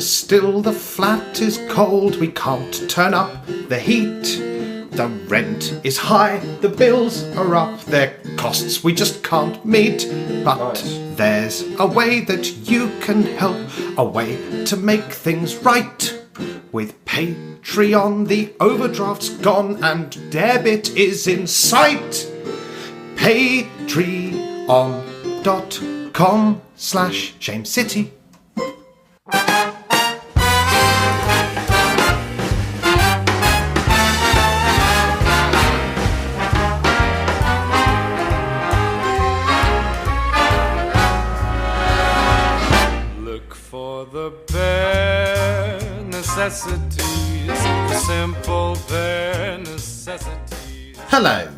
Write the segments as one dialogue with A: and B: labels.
A: still the flat is cold. We can't turn up the heat. The rent is high, the bills are up. They're costs we just can't meet. But there's a way that you can help, a way to make things right. With Patreon, the overdraft's gone and debit is in sight. Patreon.com/ShameCity.
B: Simple bare necessities.
A: Hello,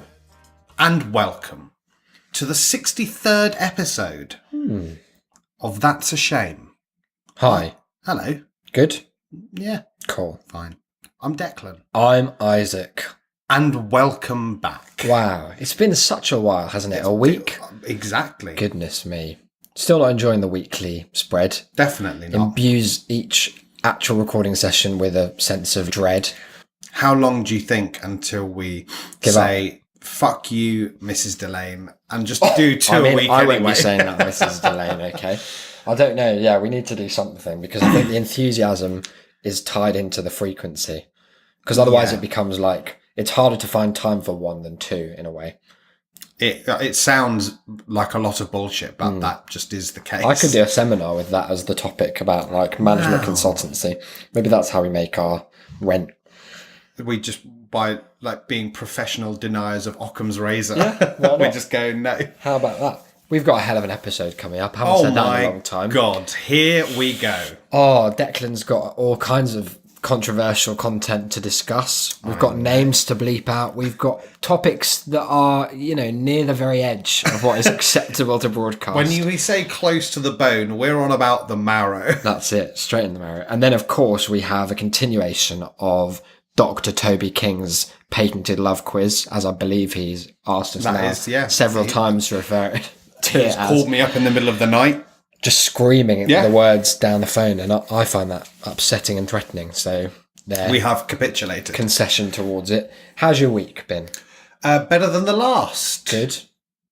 A: and welcome to the 63rd episode of That's a Shame.
C: Hi.
A: Hello.
C: Good?
A: Yeah.
C: Cool.
A: Fine. I'm Declan.
C: I'm Isaac.
A: And welcome back.
C: Wow. It's been such a while, hasn't it? A week?
A: Exactly.
C: Goodness me. Still not enjoying the weekly spread.
A: Definitely not.
C: Imbues each actual recording session with a sense of dread.
A: How long do you think until we say, fuck you, Mrs. Delane, and just do two a week
C: I
A: anyway?
C: won't be saying that, Mrs. Delane, okay? I don't know. Yeah, we need to do something because I think the enthusiasm is tied into the frequency. Because otherwise it becomes like, it's harder to find time for one than two in a way.
A: It sounds like a lot of bullshit, but that just is the case.
C: I could do a seminar with that as the topic about like management consultancy. Maybe that's how we make our rent.
A: We just, by like being professional deniers of Occam's razor,
C: we
A: just go, no.
C: How about that? We've got a hell of an episode coming up. I haven't said that in a long time.
A: Oh my God, here we go.
C: Oh, Declan's got all kinds of controversial content to discuss. We've got names to bleep out. We've got topics that are, near the very edge of what is acceptable to broadcast.
A: When we say close to the bone, we're on about the marrow.
C: That's it, straight in the marrow. And then, of course, we have a continuation of Dr. Toby King's patented love quiz, as I believe he's asked us several times to refer to it as.
A: Called me up in the middle of the night.
C: Just screaming the words down the phone, and I find that upsetting and threatening. So
A: we have capitulated.
C: Concession towards it. How's your week been?
A: Better than the last.
C: Good.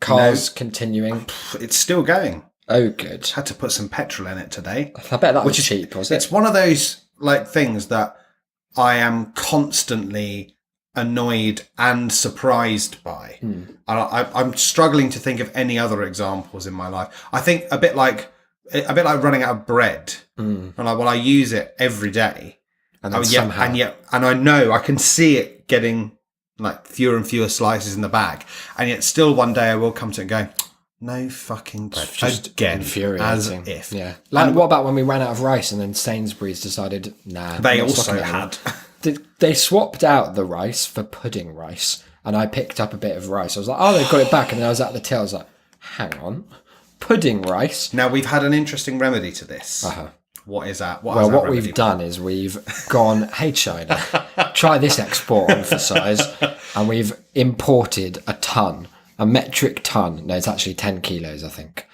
C: Cars continuing.
A: It's still going.
C: Oh, good.
A: Had to put some petrol in it today.
C: I bet that was cheap, was it?
A: It's one of those things that I am constantly annoyed and surprised by. And I'm struggling to think of any other examples in my life. I think a bit like running out of bread. And I use it every day. And I know I can see it getting like fewer and fewer slices in the bag. And yet still one day I will come to it and go, no fucking bread.
C: Just
A: again,
C: infuriating.
A: as if.
C: Yeah. Like, what about when we ran out of rice and then Sainsbury's decided, nah.
A: They also had.
C: They swapped out the rice for pudding rice, and I picked up a bit of rice. I was like, oh, they've got it back. And then I was at the till. I was like, hang on. Pudding rice?
A: Now, we've had an interesting remedy to this. What is that?
C: What we've done is we've gone, hey, China, try this export on for size. And we've imported a metric ton. No, it's actually 10 kilos, I think,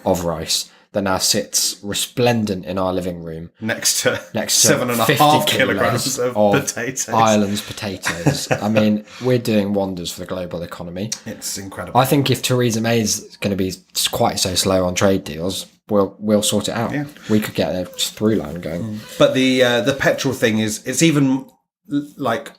C: of rice that now sits resplendent in our living room.
A: Next to 7.5 kilograms of potatoes.
C: Ireland's potatoes. I mean, we're doing wonders for the global economy.
A: It's incredible.
C: I think if Theresa May's going to be quite so slow on trade deals, we'll sort it out. Yeah. We could get a through line going.
A: But the petrol thing it's even like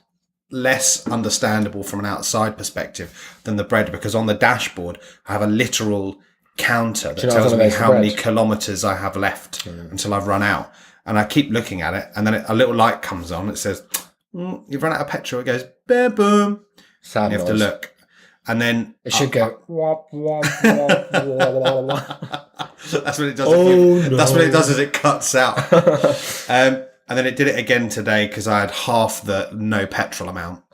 A: less understandable from an outside perspective than the bread, because on the dashboard I have a literal counter that tells me how many kilometers I have left until I've run out, and I keep looking at it, and then a little light comes on. It says you've run out of petrol. It goes boom, boom. You have to look, and then
C: it should go.
A: That's what it does. That's what it does, is it cuts out. And then it did it again today because I had half the no petrol amount.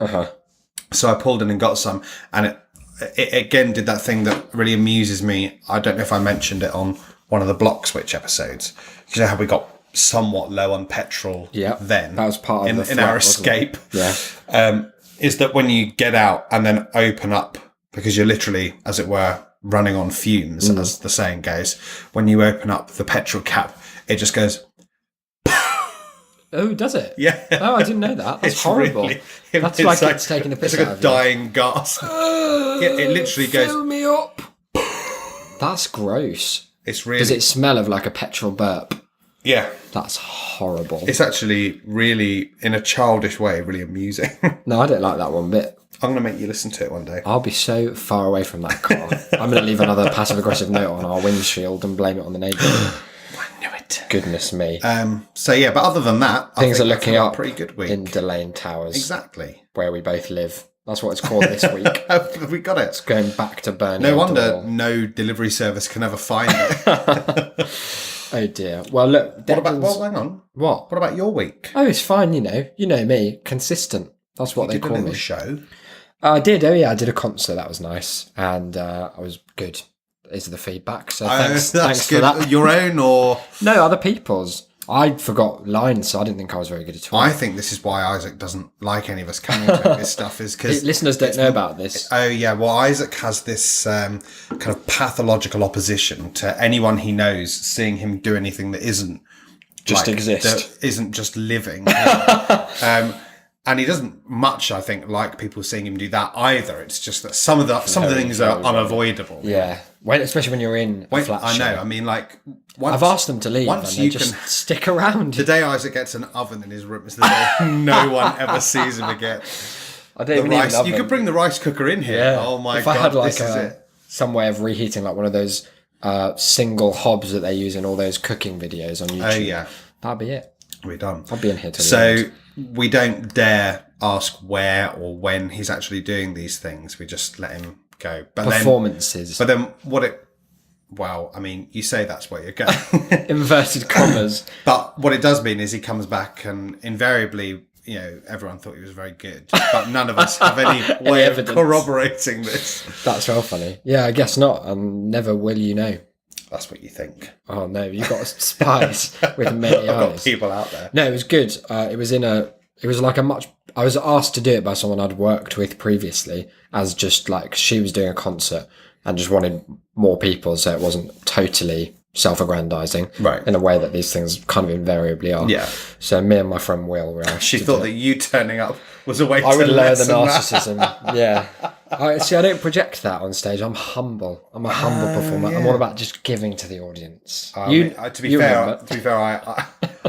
A: So I pulled in and got some, and it again did that thing that really amuses me. I don't know if I mentioned it on one of the block switch episodes. You know how we got somewhat low on petrol then?
C: That was part of
A: in our escape. Is that when you get out and then open up, because you're literally, as it were, running on fumes, as the saying goes, when you open up the petrol cap, it just goes
C: Oh, does it?
A: Yeah.
C: Oh, I didn't know that. That's horrible.
A: Really,
C: That's like it's taking the piss
A: It's like
C: out
A: a
C: of
A: dying gasp. Yeah, it literally goes.
C: Fill me up. That's gross.
A: It's really.
C: Does it smell of like a petrol burp?
A: Yeah.
C: That's horrible.
A: It's actually really, in a childish way, really amusing.
C: No, I don't like that one bit.
A: I'm going to make you listen to it one day.
C: I'll be so far away from that car. I'm going to leave another passive-aggressive note on our windshield and blame it on the neighbour.
A: I knew it.
C: Goodness me.
A: So yeah, but other than that,
C: Things
A: I
C: are
A: think
C: looking
A: that's
C: up
A: a pretty good week.
C: in Delane Towers.
A: Exactly.
C: Where we both live. That's what it's called this week.
A: We got it.
C: Going back to Burnley.
A: No wonder no delivery service can ever find it.
C: Oh dear. Well, look.
A: What about? Well, hang on.
C: What?
A: What about your week?
C: Oh, it's fine. You know me. Consistent. That's what they call me.
A: Show.
C: I did. Oh yeah, I did a concert. That was nice, and I was good. Is the feedback? So thanks
A: That's
C: for
A: good.
C: that.
A: Your own or
C: No, other people's. I forgot lines, so I didn't think I was very good at all.
A: I think this is why Isaac doesn't like any of us coming to his stuff is because
C: Listeners don't know about this.
A: Oh yeah, well Isaac has this kind of pathological opposition to anyone he knows seeing him do anything that isn't
C: Just exist.
A: that isn't just living. And he doesn't much, I think, like people seeing him do that either. It's just that some of the things are unavoidable.
C: Yeah, especially when you're in a flat
A: I
C: show.
A: know. I mean, like once,
C: I've asked them to leave, and
A: once
C: they
A: you
C: just
A: can.
C: stick around.
A: The day Isaac gets an oven in his room is the day no one ever sees him again.
C: I don't even need an oven.
A: You could bring the rice cooker in here.
C: Yeah.
A: Oh my
C: if
A: god,
C: I had like
A: this is it.
C: some way of reheating, like one of those single hobs that they use in all those cooking videos on YouTube.
A: Oh yeah,
C: that'd be it.
A: we're done.
C: I'd be in here till the
A: So
C: end.
A: we don't dare ask where or when he's actually doing these things. We just let him go. But
C: Performances.
A: then what it? Well, I mean, you say that's where you're going.
C: Inverted commas.
A: But what it does mean is he comes back and invariably, everyone thought he was very good. But none of us have any way of
C: evidence.
A: corroborating this.
C: That's well funny. Yeah, I guess not. And never will you know.
A: That's what you think.
C: Oh no, you got spies with many
A: I've got
C: eyes.
A: people out there.
C: No, it was good. It was like a much. I was asked to do it by someone I'd worked with previously, as just like she was doing a concert and just wanted more people, so it wasn't totally self-aggrandizing,
A: Right.
C: in a way that these things kind of invariably are.
A: Yeah.
C: So me and my friend Will were asked.
A: She
C: to
A: thought
C: do
A: that
C: it.
A: you turning up was a way
C: I
A: to
C: would lower the
A: lessen that.
C: narcissism. Yeah. I don't project that on stage. I'm humble. I'm a humble performer. I'm
A: yeah.
C: all about just giving to the audience.
A: To be fair,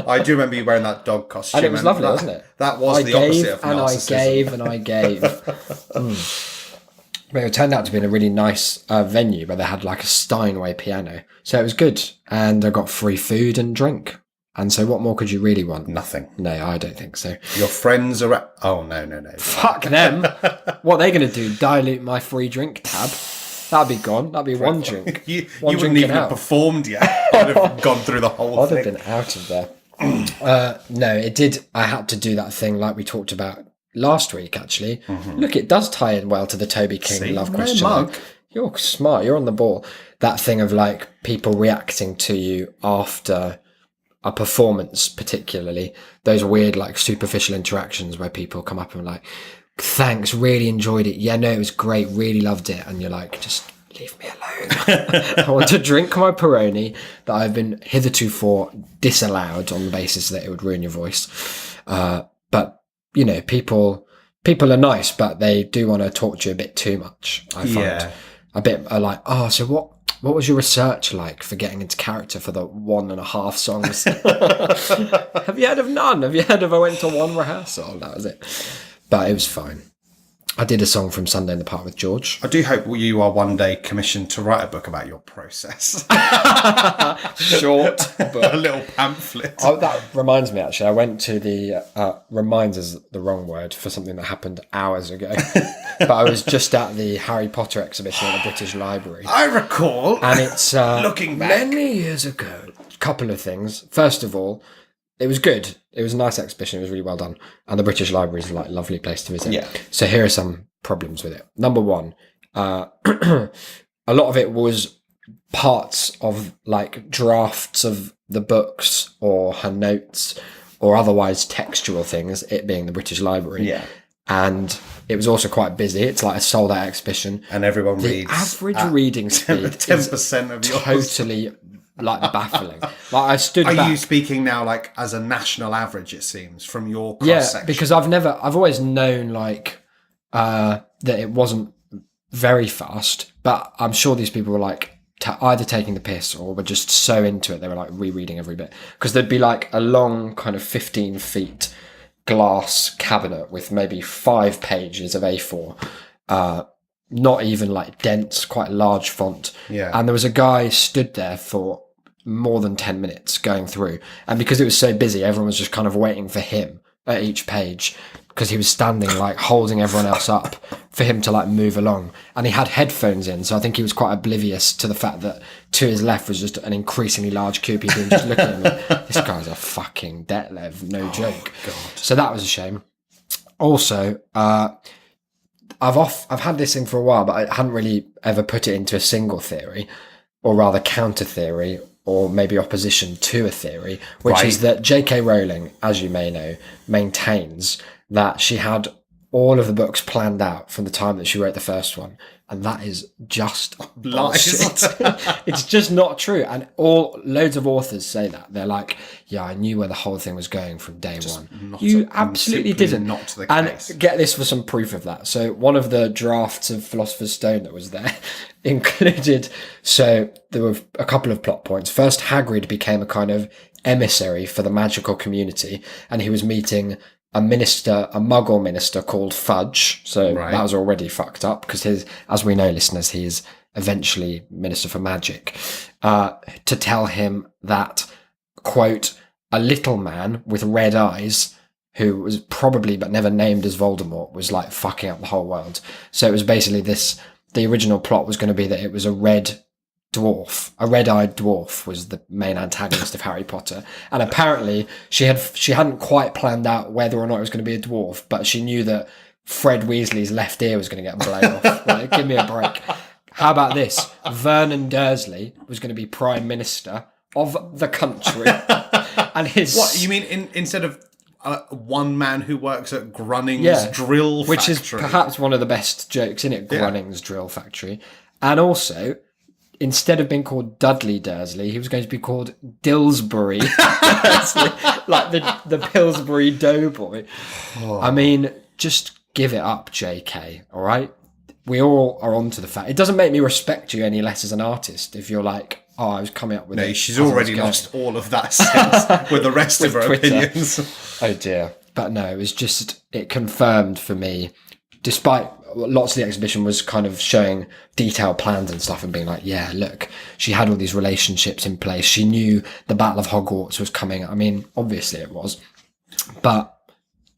A: I do remember you wearing that dog costume.
C: And it was lovely,
A: that,
C: wasn't it?
A: That was the opposite of narcissism.
C: I gave and I gave. But it turned out to be in a really nice venue where they had like a Steinway piano. So it was good. And I got free food and drink. And so what more could you really want?
A: Nothing.
C: No, I don't think so.
A: Your friends are at... Oh, no.
C: Fuck them. What are they going to do? Dilute my free drink tab? That'd be gone. That'd be one drink.
A: You
C: One
A: wouldn't
C: drink
A: even
C: and
A: have
C: out.
A: performed yet. I'd have gone through the whole
C: I'd
A: thing.
C: have been out of there. No, it did. I had to do that thing like we talked about last week, actually.
A: Mm-hmm.
C: Look, it does tie in well to the Toby King
A: See?
C: love
A: No
C: question.
A: mug.
C: You're smart. You're on the ball. That thing of like people reacting to you after a performance, particularly those weird like superficial interactions where people come up and like, thanks, really enjoyed it. Yeah, no, it was great. Really loved it. And you're like, just leave me alone. I want to drink my Peroni that I've been hitherto disallowed on the basis that it would ruin your voice. But people are nice, but they do want to talk to you a bit too much. I find
A: Yeah.
C: a bit like, oh, so what was your research like for getting into character for the 1.5 songs? Have you heard of none? Have you heard of I went to one rehearsal? That was it. But it was fine. I did a song from Sunday in the Park with George.
A: I do hope you are one day commissioned to write a book about your process.
C: Short, but
A: A little pamphlet.
C: oh, that reminds me, actually. I went to the... reminds is the wrong word for something that happened hours ago. But I was just at the Harry Potter exhibition at the British Library.
A: I recall.
C: And it's...
A: Looking back.
C: many years ago. Couple of things. First of all, it was good. It was a nice exhibition. It was really well done. And the British Library is like a lovely place to visit.
A: Yeah.
C: So here are some problems with it. Number one, a lot of it was parts of like drafts of the books or her notes or otherwise textual things, it being the British Library.
A: Yeah.
C: And it was also quite busy. It's like a sold out exhibition.
A: And everyone
C: The
A: reads.
C: average reading speed is
A: 10% of yours.
C: totally like baffling. Like I stood
A: Are
C: back.
A: you speaking now like as a national average, it seems, from your
C: Yeah,
A: cross section?
C: because I've always known like that it wasn't very fast, but I'm sure these people were like either taking the piss or were just so into it they were like rereading every bit, because there'd be like a long kind of 15 feet glass cabinet with maybe 5 pages of A4, not even like dense, quite large font.
A: Yeah.
C: And there was a guy stood there for more than 10 minutes going through, and because it was so busy, everyone was just kind of waiting for him at each page, because he was standing like holding everyone else up for him to like move along, and he had headphones in, so I think he was quite oblivious to the fact that to his left was just an increasingly large queue of people just looking at him like, this guy's a fucking Detlev, no joke. God. So that was a shame. Also, I've had this thing for a while, but I hadn't really ever put it into a single theory, or rather counter theory, or maybe opposition to a theory, which is that J.K. Rowling, as you may know, maintains that she had all of the books planned out from the time that she wrote the first one, and that is just bullshit. It's just not true, and loads of authors say that. They're like, yeah, I knew where the whole thing was going from day one. You absolutely didn't.
A: Not the case.
C: And get this for some proof of that. So one of the drafts of Philosopher's Stone that was there included, so there were a couple of plot points. First, Hagrid became a kind of emissary for the magical community, and he was meeting a muggle minister called Fudge. So that was already fucked up, because as we know, listeners, he is eventually Minister for Magic, to tell him that, quote, a little man with red eyes, who was probably but never named as Voldemort, was like fucking up the whole world. So it was basically the original plot was going to be that it was a red-eyed dwarf was the main antagonist of Harry Potter, and apparently she hadn't quite planned out whether or not it was going to be a dwarf, but she knew that Fred Weasley's left ear was going to get blown off. Like, give me a break. How about this? Vernon Dursley was going to be Prime Minister of the country, and
A: what you mean instead of one man who works at Grunning's drill factory,
C: which is perhaps one of the best jokes in it. Grunning's drill factory, and also, instead of being called Dudley Dursley, he was going to be called Dillsbury Dursley, like the Pillsbury Doughboy. I mean, just give it up, JK, all right? We all are onto the fact. It doesn't make me respect you any less as an artist if you're like, oh, I was coming up with it.
A: No, she's already lost all of that sense with the rest of her
C: Twitter.
A: opinions.
C: Oh, dear. But no, it was just, it confirmed for me, despite lots of the exhibition was kind of showing detailed plans and stuff and being like, yeah, look, she had all these relationships in place. She knew the Battle of Hogwarts was coming. I mean, obviously it was, but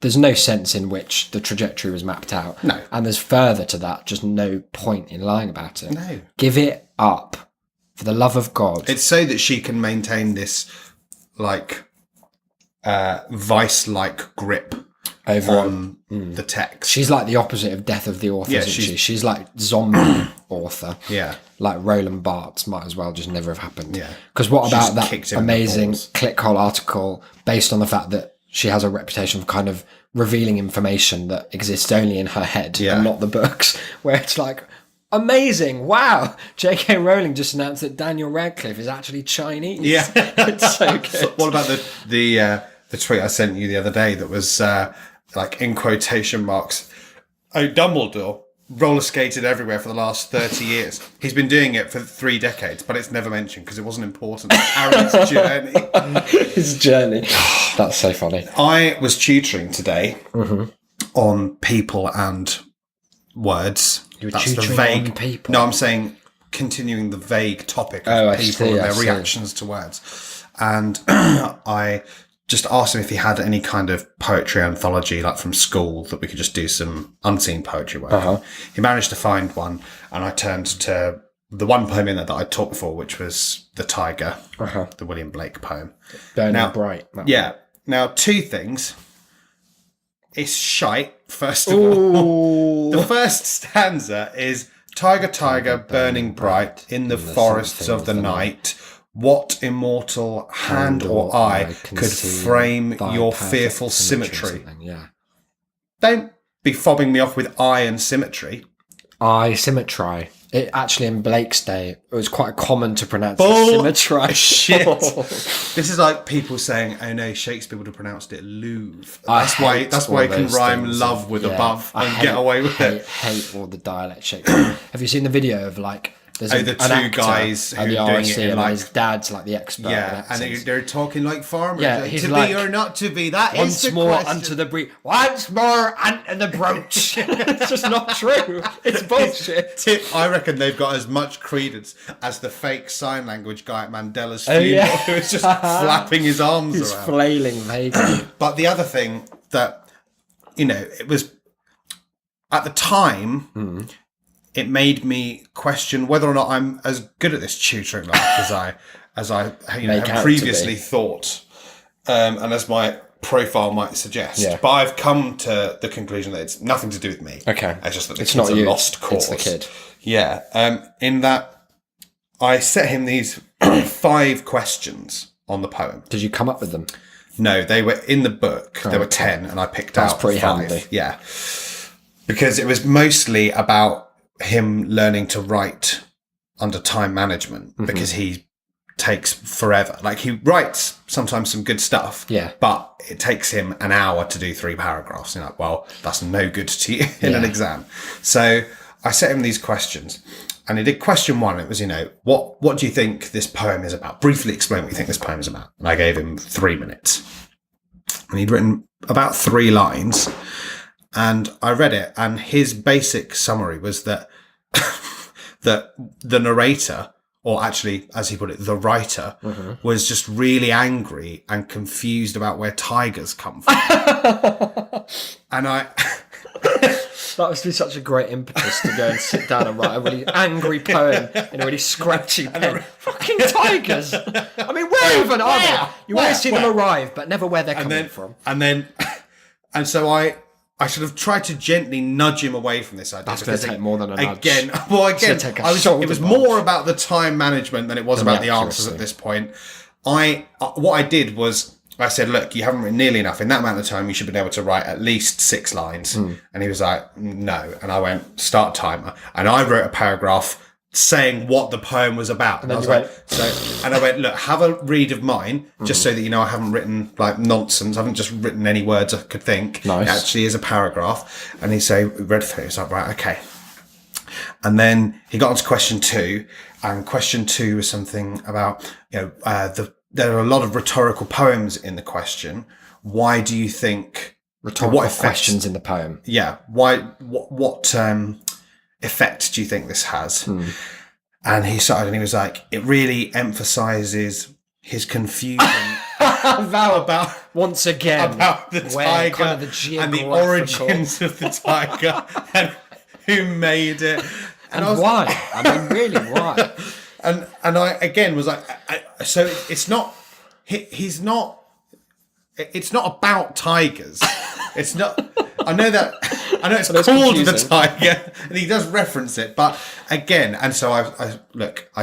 C: there's no sense in which the trajectory was mapped out.
A: No.
C: And there's further to that, just no point in lying about it.
A: No.
C: Give it up, for the love of God.
A: It's so that she can maintain this, like, vice-like grip on the text.
C: She's like the opposite of Death of the Author, isn't she? She's like zombie author.
A: Yeah.
C: Like Roland Barthes might as well just never have happened.
A: Yeah.
C: Because what about
A: She's kicked
C: that
A: him in the
C: amazing
A: balls.
C: clickhole article based on the fact that she has a reputation of kind of revealing information that exists only in her head and not the books, where it's like, amazing, wow, J.K. Rowling just announced that Daniel Radcliffe is actually Chinese.
A: Yeah.
C: It's so good.
A: What about the tweet I sent you the other day that was like in quotation marks, "Oh, Dumbledore roller skated everywhere for the last 30 years. He's been doing it for 3 decades, but it's never mentioned because it wasn't important. Harry's journey."
C: His journey. That's so funny.
A: I was tutoring today on people and words.
C: You were
A: That's the
C: tutoring
A: vague
C: on people?
A: No, I'm saying continuing the vague topic
C: Oh,
A: of
C: I
A: people
C: see,
A: and
C: I
A: their
C: see.
A: reactions to words. And I just asked him if he had any kind of poetry anthology, like from school, that we could just do some unseen poetry work. He managed to find one, and I turned to the one poem in there that I taught before, which was The Tyger, the William Blake poem.
C: Burning Bright.
A: Yeah. Now, 2 things. It's shite, first of all. The first stanza is, "Tiger, tiger, burning bright in the forests of the night. What immortal hand or eye could frame your fearful symmetry?"
C: Yeah.
A: Don't be fobbing me off with eye and symmetry.
C: Eye symmetry. It actually, in Blake's day, it was quite common to pronounce it symmetry.
A: Shit. This is like people saying, "Oh no, Shakespeare would have pronounced it Louvre." That's why he can rhyme love with above and get away with it.
C: I hate all the dialect Shakespeare. Have you seen the video of like? There's
A: the two guys who are doing it in,
C: and
A: like,
C: his dad's like the expert.
A: Yeah, and they're talking like farmers.
C: Yeah,
A: like,
C: he's
A: to
C: like,
A: be or not to be. That
C: once
A: is the
C: more
A: question.
C: unto the breach. Once more unto the brooch. It's just not true. It's bullshit.
A: I reckon they've got as much credence as the fake sign language guy at Mandela's funeral, who is just flapping his arms
C: He's
A: around.
C: flailing vaguely.
A: But the other thing that, it was at the time. It made me question whether or not I'm as good at this tutoring life as I had previously thought, and as my profile might suggest.
C: Yeah.
A: But I've come to the conclusion that it's nothing to do with me.
C: Okay,
A: it's just that the
C: it's
A: kid's
C: not
A: a
C: you.
A: lost cause.
C: It's the kid.
A: Yeah. In that, I set him these 5 questions on the poem.
C: Did you come up with them?
A: No, they were in the book. There were 10, and I picked out 5.
C: Pretty handy.
A: Yeah, because it was mostly about him learning to write under time management, because he takes forever. Like, he writes sometimes some good stuff, but it takes him an hour to do 3 paragraphs. You're like, well, that's no good to you in an exam. So I set him these questions, and he did question 1. It was, what do you think this poem is about? Briefly explain what you think this poem is about. And I gave him 3 minutes, and he'd written about 3 lines. And I read it, and his basic summary was that that the narrator, or actually, as he put it, the writer, was just really angry and confused about where tigers come from. And
C: That must be such a great impetus to go and sit down and write a really angry poem in a really scratchy pen. Fucking tigers! I mean, where even are they? You always see them arrive, but never where they're coming from.
A: And so I should have tried to gently nudge him away from this idea.
C: That's going to take more than a nudge.
A: It was more about the time management than it was about the answers at this point. What I did was, I said, look, you haven't written nearly enough. In that amount of time, you should be able to write at least 6 lines. And he was like, no. And I went, start timer. And I wrote a paragraph saying what the poem was about. And I was like, and I went, look, have a read of mine, just so that I haven't written like nonsense. I haven't just written any words I could think.
C: Nice.
A: It actually is a paragraph. And he read through it. He was like, right, okay. And then he got on to question 2, and question 2 was something about, there are a lot of rhetorical poems in the question. Why do you think
C: rhetorical questions in the poem?
A: Yeah. What effect do you think this has? And he started, and he was like, it really emphasizes his confusion about
C: once again
A: about the tiger
C: kind of
A: and the origins of the tiger and who made it
C: and why. I mean, really, why?
A: And I again was like, so it's not. He's not. It's not about tigers. It's not. I know it's called confusing. The Tiger, and he does reference it, but again, and so I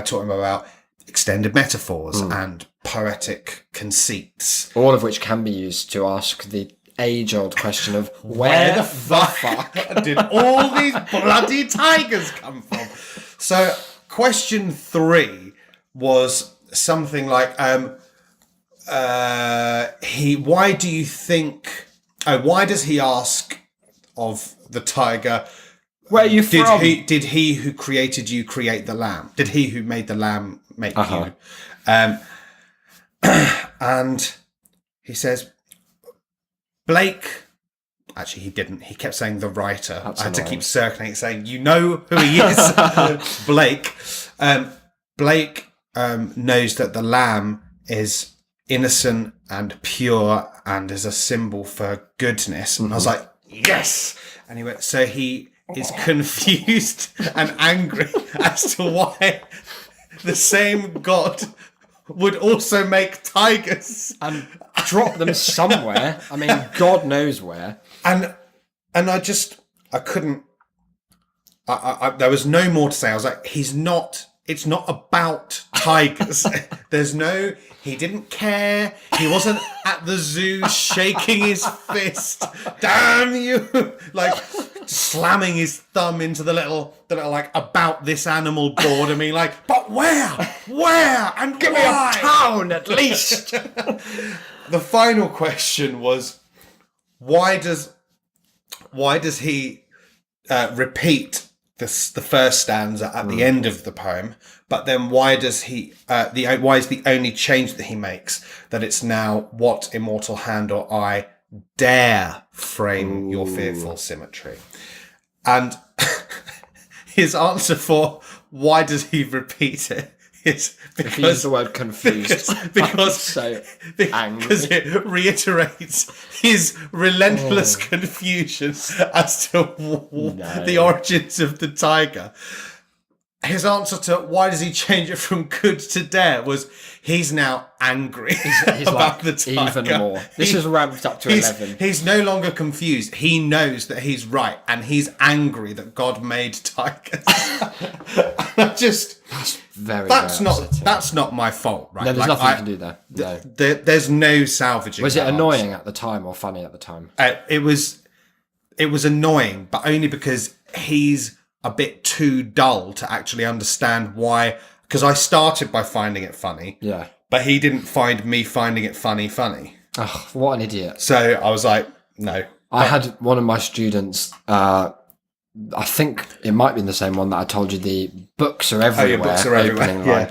A: taught him about extended metaphors and poetic conceits,
C: all of which can be used to ask the age-old question of where the fuck
A: did all these bloody tigers come from? So, question 3 was something like, why does he ask of the tiger,
C: where are you from?
A: Did he who created you create the lamb? Did he who made the lamb make you? And he says, Blake. Actually, he didn't. He kept saying the writer.
C: That's
A: I had
C: annoying.
A: to keep circling it, saying, you know who he is. Blake. Blake knows that the lamb is innocent and pure and is a symbol for goodness. And I was like, yes. Anyway, so he is confused and angry as to why the same God would also make tigers
C: and drop them somewhere. I mean, God knows where.
A: And I couldn't. There was no more to say. I was like, it's not about tigers. He didn't care. He wasn't at the zoo shaking his fist. Damn you! Like, slamming his thumb into the little like about this animal board and being like, but where, and
C: Give me
A: why?
C: a town at least.
A: The final question was, why does he repeat the first stanza at the end of the poem, but then why is the only change that he makes that it's now what immortal hand or eye dare frame your fearful symmetry? And his answer for why does he repeat it is because
C: If you use the word confused,
A: because
C: so angry.
A: because it reiterates his relentless confusion as to the origins of the tiger. His answer to why does he change it from good to dare was he's now angry
C: He's
A: about
C: like
A: the tiger.
C: even more. This is ramped up to 11.
A: He's no longer confused. He knows that he's right, and he's angry that God made tigers. That's not my fault, right?
C: No, there's nothing you can do there. No.
A: There's no salvaging.
C: Was it
A: that
C: annoying
A: answer.
C: at the time or funny at the time?
A: It was annoying, but only because he's a bit too dull to actually understand why. Because I started by finding it funny,
C: Yeah.
A: but he didn't find me finding it funny.
C: Oh, what an idiot.
A: So I was like, no.
C: I had one of my students, I think it might be the same one that I told you, the books are everywhere.
A: Books are everywhere,
C: opening
A: yeah.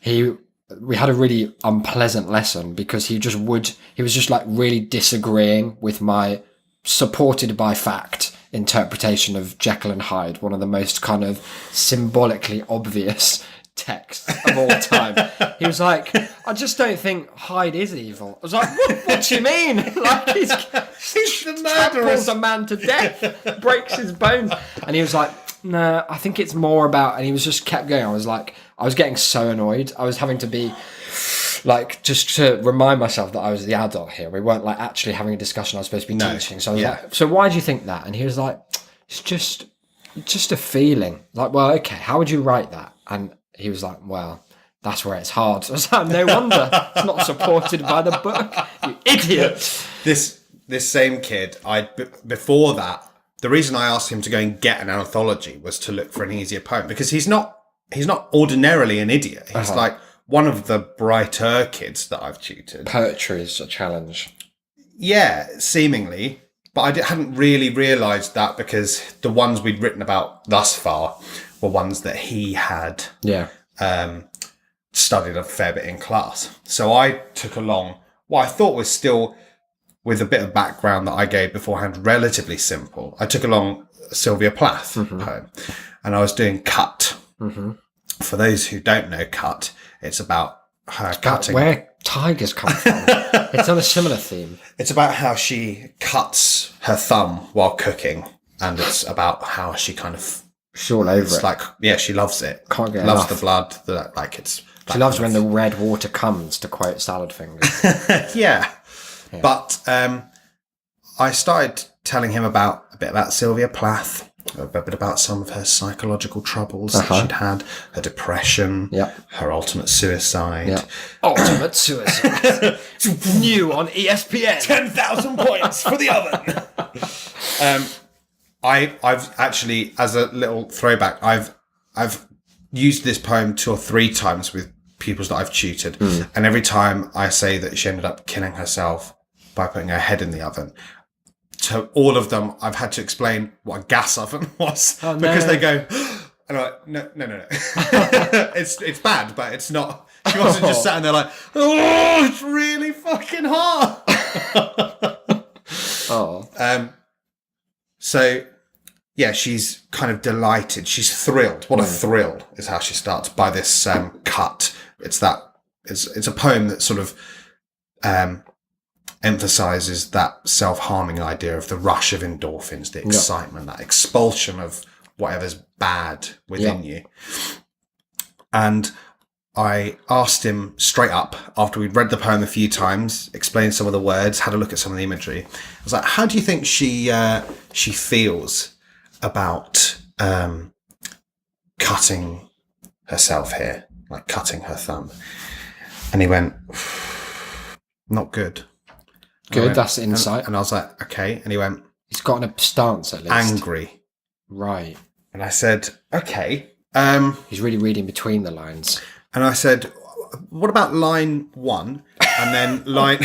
C: line. We had a really unpleasant lesson because he was just like really disagreeing with my supported by fact interpretation of Jekyll and Hyde, one of the most kind of symbolically obvious texts of all time. He was like, I just don't think Hyde is evil. I was like, what do you mean? Like he's
A: the
C: tramples a man to death, breaks his bones. And he was like, no, I think it's more about, and he was just kept going. I was getting so annoyed. I was having to be like, just to remind myself that I was the adult here. We weren't like actually having a discussion. I was supposed to be teaching. So I was like, so why do you think that? And he was like, it's just a feeling. Like, well, okay, how would you write that? And he was like, well, that's where it's hard. I was like, no wonder it's not supported by the book, you idiot.
A: This same kid, before that, the reason I asked him to go and get an anthology was to look for an easier poem, because he's not ordinarily an idiot. He's like one of the brighter kids that I've tutored.
C: Poetry is a challenge.
A: Yeah, seemingly. But I hadn't really realised that, because the ones we'd written about thus far were ones that he had studied a fair bit in class. So I took along what I thought was still, with a bit of background that I gave beforehand, relatively simple. I took along Sylvia Plath poem, and I was doing Cut. Mm-hmm. For those who don't know Cut, it's about her cutting.
C: Where tigers come from. It's on a similar theme.
A: It's about how she cuts her thumb while cooking, and it's about how she kind of...
C: She's all over it.
A: Like, yeah, she loves it.
C: Can't get
A: loves
C: enough.
A: the blood. Like it's...
C: She loves when the red water comes, to quote Salad Fingers.
A: Yeah. But I started telling him a bit about Sylvia Plath, a bit about some of her psychological troubles that she'd had, her depression, her ultimate suicide.
C: Ultimate suicide. New on ESPN.
A: 10,000 points for the oven. I've actually, as a little throwback, I've used this poem 2 or 3 times with pupils that I've tutored, and every time I say that she ended up killing herself by putting her head in the oven, to all of them I've had to explain what a gas oven was, because they go, and I'm like, no. it's bad, but it's not. She wasn't just sat there like, oh, it's really fucking hot. So yeah, she's kind of delighted. She's thrilled. What a thrill is how she starts by this cut. It's a poem that sort of emphasizes that self-harming idea of the rush of endorphins, the excitement, that expulsion of whatever's bad within you. And I asked him straight up, after we'd read the poem a few times, explained some of the words, had a look at some of the imagery. I was like, how do you think she feels about cutting herself here, like cutting her thumb? And he went, not good.
C: Good, that's insight.
A: And I was like, okay. And he went,
C: he's got a stance at least.
A: angry.
C: Right.
A: And I said, okay.
C: He's really reading between the lines.
A: And I said, what about line 1 and then line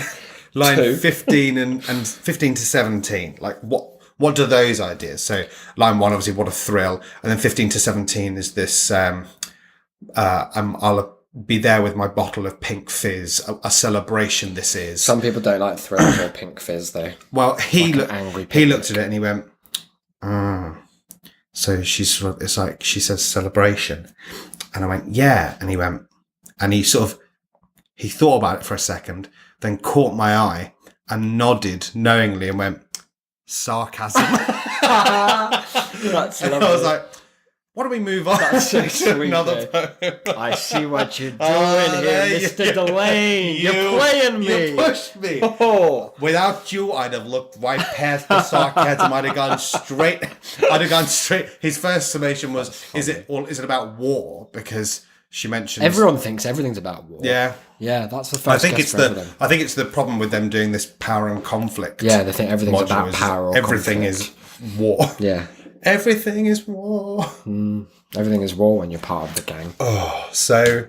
A: 15 and 15 to 17? Like, what are those ideas? So line 1, obviously, what a thrill. And then 15 to 17 is this, I'll be there with my bottle of pink fizz, a celebration this is.
C: Some people don't like thrills or pink fizz, though.
A: Well, he looked at it and he went, so it's like, she says celebration. And I went, yeah. And he went, and he thought about it for a second, then caught my eye and nodded knowingly and went, sarcasm.
C: That's lovely.
A: And I was like, why don't we move on
C: That's so
A: to
C: sweet,
A: another
C: though.
A: poem?
C: I see what you're doing
A: there
C: here,
A: you
C: Mr.
A: go.
C: Delane. You're playing me.
A: You pushed me.
C: Oh.
A: Without you, I'd have looked right past the sarcasm. I'd have gone straight. His first summation was, is it about war? Because she mentioned
C: Everyone thinks everything's about war.
A: Yeah.
C: Yeah, that's the first guess for everything.
A: I think it's the problem with them doing this power and conflict.
C: Yeah, they think everything's
A: module
C: about
A: is
C: power or
A: everything
C: conflict.
A: is war.
C: Yeah.
A: Everything is war.
C: Everything is war when you're part of the gang.
A: So,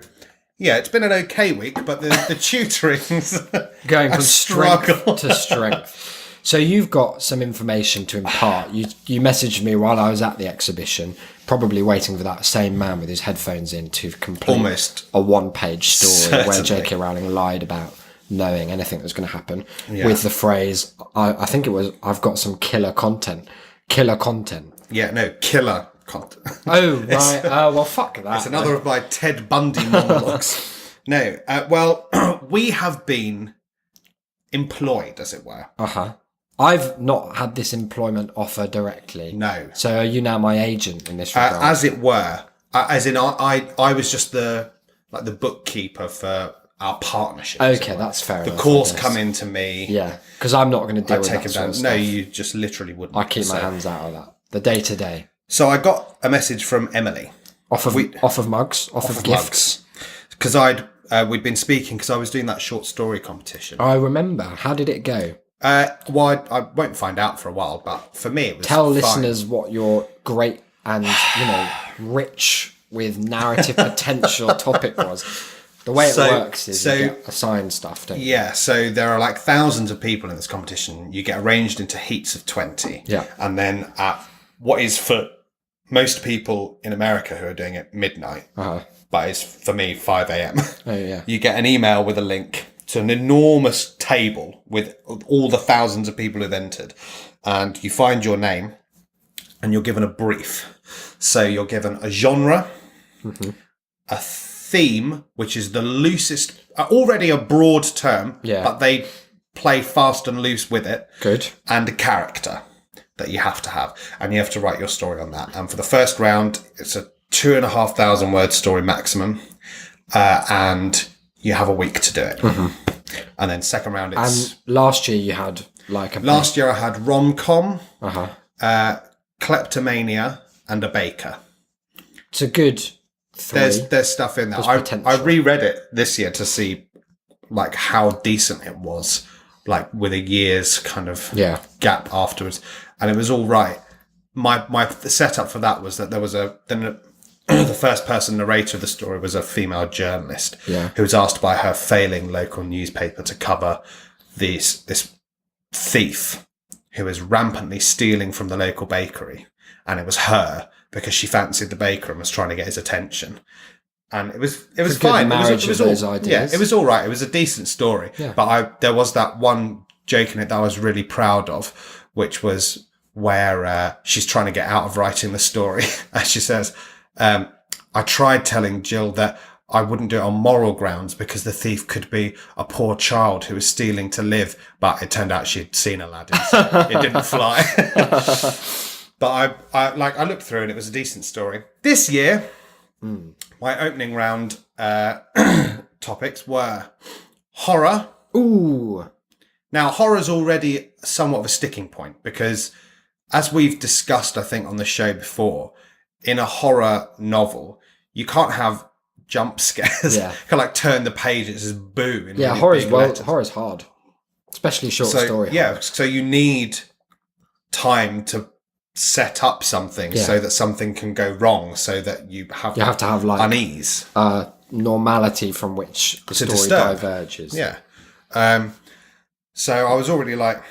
A: yeah, it's been an okay week, but the tutoring's
C: Going
A: a
C: from strength
A: struggle.
C: to strength. So you've got some information to impart. You messaged me while I was at the exhibition, probably waiting for that same man with his headphones in to complete
A: Almost.
C: a one-page story where
A: Certainly.
C: J.K. Rowling lied about knowing anything that was going to happen with the phrase, I think it was, I've got some killer content. Killer content.
A: Yeah, no, killer content.
C: Oh, right. Oh, well, fuck that.
A: It's another of my Ted Bundy monologues. No, well, we have been employed, as it were.
C: Uh-huh. I've not had this employment offer directly.
A: No.
C: So are you now my agent in this regard?
A: As it were. As in, I was just the bookkeeper for our partnership. as it
C: Okay,
A: were.
C: that's fair
A: The
C: enough,
A: calls
C: I guess.
A: come into me.
C: Yeah, because I'm not going to deal
A: I
C: with
A: take
C: that
A: them
C: sort
A: down.
C: of
A: No,
C: stuff.
A: you just literally wouldn't.
C: I keep my hands out of that. The day-to-day.
A: So I got a message from Emily.
C: Off of mugs, off of gifts.
A: Because we'd been speaking, because I was doing that short story competition.
C: I remember. How did it go?
A: Well, I won't find out for a while, but for me it was
C: Tell
A: fine.
C: listeners what your great and, rich with narrative potential topic was. The way it works is you get assigned stuff, don't you?
A: Yeah, so there are like thousands of people in this competition. You get arranged into heats of 20.
C: Yeah.
A: And then at what is for most people in America who are doing it midnight, but is for me 5 a.m.
C: Oh, yeah.
A: You get an email with a link to an enormous table with all the thousands of people who've entered. And you find your name and you're given a brief. So you're given a genre, a theme, which is the loosest, already a broad term, but they play fast and loose with it.
C: Good.
A: And a character that you have to have. And you have to write your story on that. And for the first round, it's a 2,500 word story maximum. And you have a week to do it. And then second round, it's...
C: And last year you had like a...
A: Last year I had rom-com,
C: Uh-huh.
A: kleptomania, and a baker.
C: It's a good three.
A: There's stuff in there.
C: There's
A: I
C: potential.
A: reread it this year to see like how decent it was, like with a year's kind of gap afterwards, and it was all right. My setup for that was that there was the first person narrator of the story was a female journalist who was asked by her failing local newspaper to cover this thief who was rampantly stealing from the local bakery, and it was her because she fancied the baker and was trying to get his attention. And it was fine. It was
C: those
A: all,
C: ideas.
A: it was all right. It was a decent story.
C: Yeah.
A: But there was that one joke in it that I was really proud of, which was where she's trying to get out of writing the story. And she says, I tried telling Jill that I wouldn't do it on moral grounds because the thief could be a poor child who was stealing to live. But it turned out she'd seen Aladdin. So it didn't fly. But I looked through and it was a decent story. This year, my opening round topics were horror.
C: Ooh.
A: Now, horror's already somewhat of a sticking point because, as we've discussed, I think, on the show before, in a horror novel, you can't have jump scares.
C: Yeah.
A: You can't, like, turn the page, it's just boo. In really
C: Horror's
A: big letters.
C: horror's hard. Especially short story.
A: Yeah, so you need time to set up something so that something can go wrong, so that you have
C: to have like
A: unease,
C: normality from which the story diverges.
A: Yeah. So I was already like,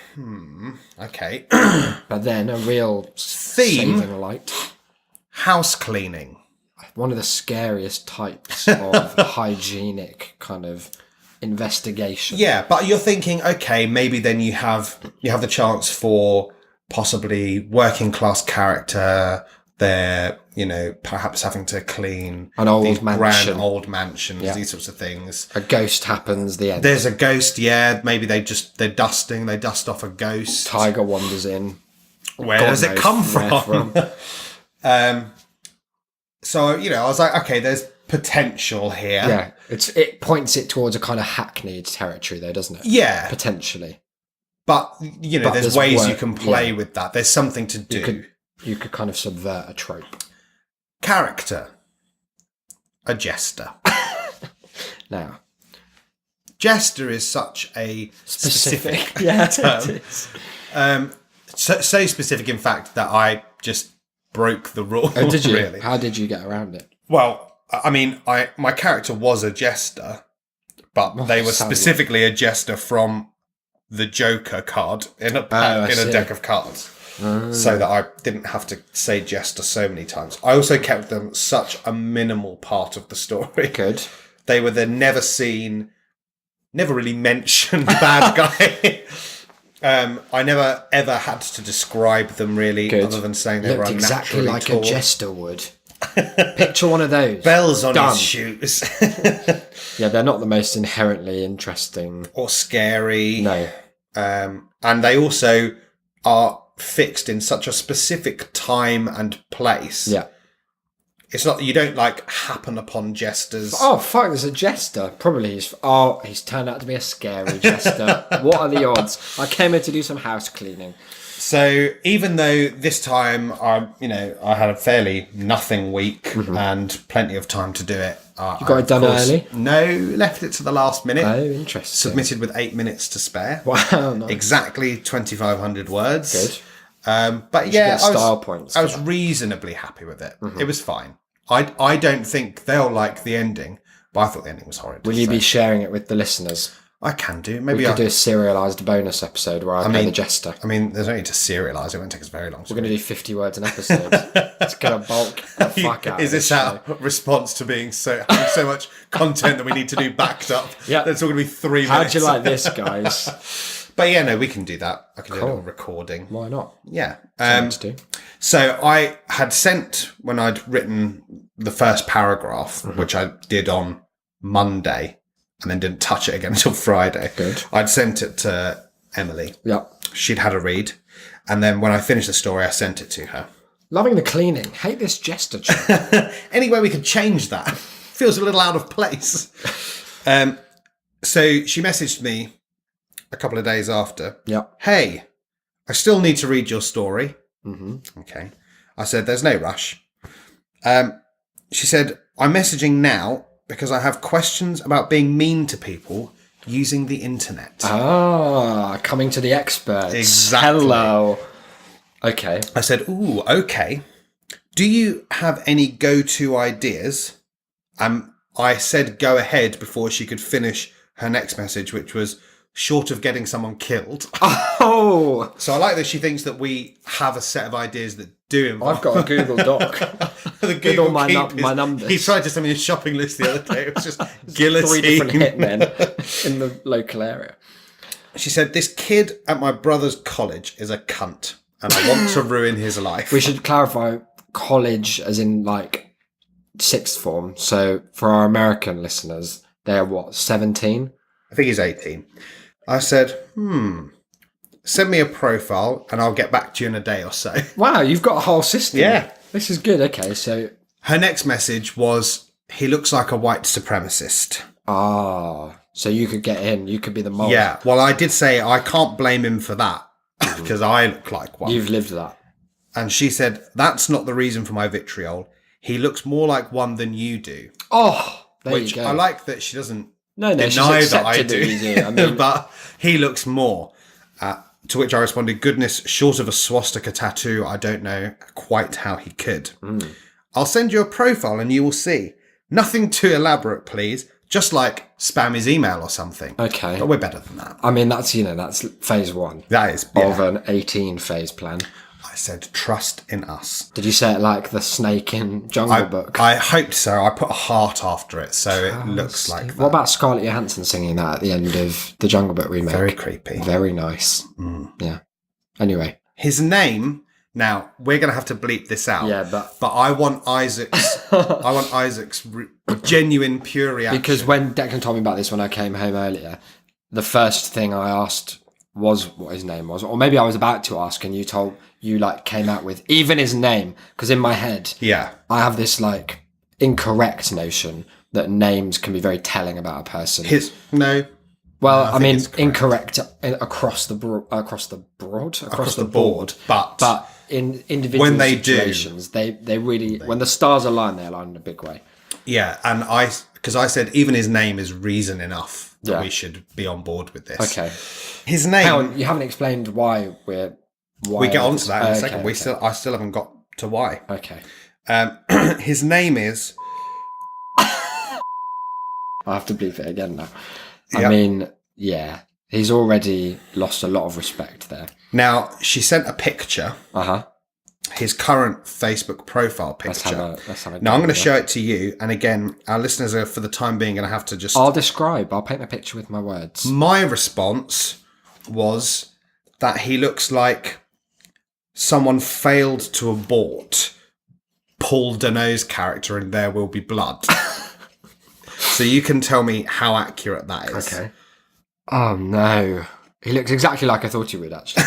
A: okay.
C: But then a real
A: theme,
C: saving light.
A: house cleaning.
C: One of the scariest types of hygienic kind of investigation.
A: Yeah, but you're thinking, okay, maybe then you have the chance for possibly working class character. They're, perhaps having to clean
C: an old
A: these
C: mansion.
A: grand old mansions, these sorts of things.
C: A ghost happens, the end.
A: There's a ghost, maybe they're dusting, they dust off a ghost.
C: Tiger wanders in.
A: Where does it come from? So, I was like, okay, there's potential here.
C: Yeah, it points it towards a kind of hackneyed territory though, doesn't it?
A: Yeah.
C: Potentially.
A: But, there's ways you can play with that. There's something to do.
C: You could kind of subvert a trope.
A: Character. A jester.
C: Now.
A: Jester is such a specific
C: term.
A: It is. So specific, in fact, that I just broke the rule.
C: Oh, did you?
A: Really.
C: How did you get around it?
A: Well, I mean, my character was a jester, but they were specifically a jester from the Joker card in a deck of cards. So that I didn't have to say jester so many times. I also kept them such a minimal part of the story.
C: Good.
A: They were the never seen, never really mentioned bad guy. I never ever had to describe them really, other than saying they were
C: exactly
A: unnaturally
C: like
A: tall.
C: a jester would. Picture one of those.
A: Bells on his shoes.
C: Yeah, they're not the most inherently interesting
A: or scary.
C: No.
A: And they also are fixed in such a specific time and place.
C: Yeah.
A: It's not, you don't happen upon jesters.
C: Oh, fuck, there's a jester. Probably he's turned out to be a scary jester. What are the odds? I came here to do some house cleaning.
A: So even though this time I had a fairly nothing week and plenty of time to do it.
C: You got it done early?
A: No, left it to the last minute.
C: Oh, interesting.
A: Submitted with 8 minutes to spare.
C: Wow, nice.
A: Exactly 2,500 words.
C: Good.
A: But yeah,
C: points
A: I was reasonably happy with it. It was fine. I don't think they'll like the ending, but I thought the ending was horrid.
C: Will you be sharing it with the listeners?
A: I can do. Maybe
C: we could do a serialised bonus episode where I play the jester.
A: I mean, there's no need to serialise. It won't take us very long.
C: We're going to do 50 words an episode. It's going to bulk the fuck out.
A: Is this our response to having so much content that we need to do backed up? Yeah. That's all going to be 3 minutes.
C: How'd you like this, guys?
A: But yeah, no, we can do that. I can do a little recording.
C: Why not?
A: Yeah.
C: To do.
A: So I had sent, when I'd written the first paragraph, which I did on Monday, and then didn't touch it again until Friday.
C: Good.
A: I'd sent it to Emily.
C: Yeah.
A: She'd had a read. And then when I finished the story, I sent it to her.
C: Loving the cleaning. Hate this jester chat.
A: Any way we could change that? Feels a little out of place. So she messaged me a couple of days after.
C: Yeah.
A: Hey, I still need to read your story.
C: Mm-hmm.
A: Okay. I said, there's no rush. She said, I'm messaging now because I have questions about being mean to people using the internet.
C: Ah, coming to the experts.
A: Exactly.
C: Hello. Okay.
A: I said, ooh, okay. Do you have any go-to ideas? I said go ahead before she could finish her next message, which was short of getting someone killed.
C: Oh!
A: So I like that she thinks that we have a set of ideas that do involve.
C: I've got a Google Doc.
A: The Google
C: with all
A: Keep
C: my numbers.
A: He tried to send me a shopping list the other day. It was just guillotine.
C: 3 different hitmen in the local area.
A: She said, this kid at my brother's college is a cunt and I want to ruin his life.
C: We should clarify college as in sixth form. So for our American listeners, they're what, 17?
A: I think he's 18. I said, send me a profile and I'll get back to you in a day or so.
C: Wow, you've got a whole system.
A: Yeah.
C: This is good. Okay, so...
A: Her next message was, he looks like a white supremacist.
C: Ah, so you could get in. You could be the mole.
A: Yeah, well, I did say I can't blame him for that because I look like one.
C: You've lived that.
A: And she said, that's not the reason for my vitriol. He looks more like one than you do.
C: Oh, there
A: which
C: you go.
A: I like that she doesn't
C: deny
A: that I do.
C: I mean,
A: but he looks more. To which I responded, goodness, short of a swastika tattoo, I don't know quite how he could. I'll send you a profile and you will see. Nothing too elaborate, please. Just like spam his email or something.
C: Okay.
A: But we're better than that.
C: I mean, that's phase 1.
A: That is,
C: of an 18 phase plan.
A: I said, trust in us.
C: Did you say it like the snake in Jungle Book?
A: I hoped so. I put a heart after it, so it looks like that.
C: What about Scarlett Johansson singing that at the end of the Jungle Book remake?
A: Very creepy.
C: Very nice. Yeah. Anyway.
A: His name, now, we're going to have to bleep this out.
C: Yeah, but
A: I want Isaac's genuine, pure reaction.
C: because when Declan told me about this when I came home earlier, the first thing I asked was what his name was. Or maybe I was about to ask and you came out with even his name. Because in my head, I have this incorrect notion that names can be very telling about a person. I mean, incorrect across the board. But in individual situations, they really, when the stars align, they align in a big way.
A: Yeah, and because I said even his name is reason enough that we should be on board with this.
C: Okay.
A: His name.
C: Hang on, you haven't explained why
A: we get onto that in a second.
C: Okay.
A: I still haven't got to why.
C: Okay.
A: His name is.
C: I have to bleep it again now. I mean, yeah, he's already lost a lot of respect there.
A: Now, she sent a picture. His current Facebook profile picture.
C: Let's have a
A: now, I'm going to show it to you. And again, our listeners are, for the time being, going to have to just...
C: I'll paint a picture with my words.
A: My response was that he looks like someone failed to abort Paul Dano's character in There Will Be Blood. So you can tell me how accurate that is.
C: Okay. Oh, no. He looks exactly like I thought he would, actually.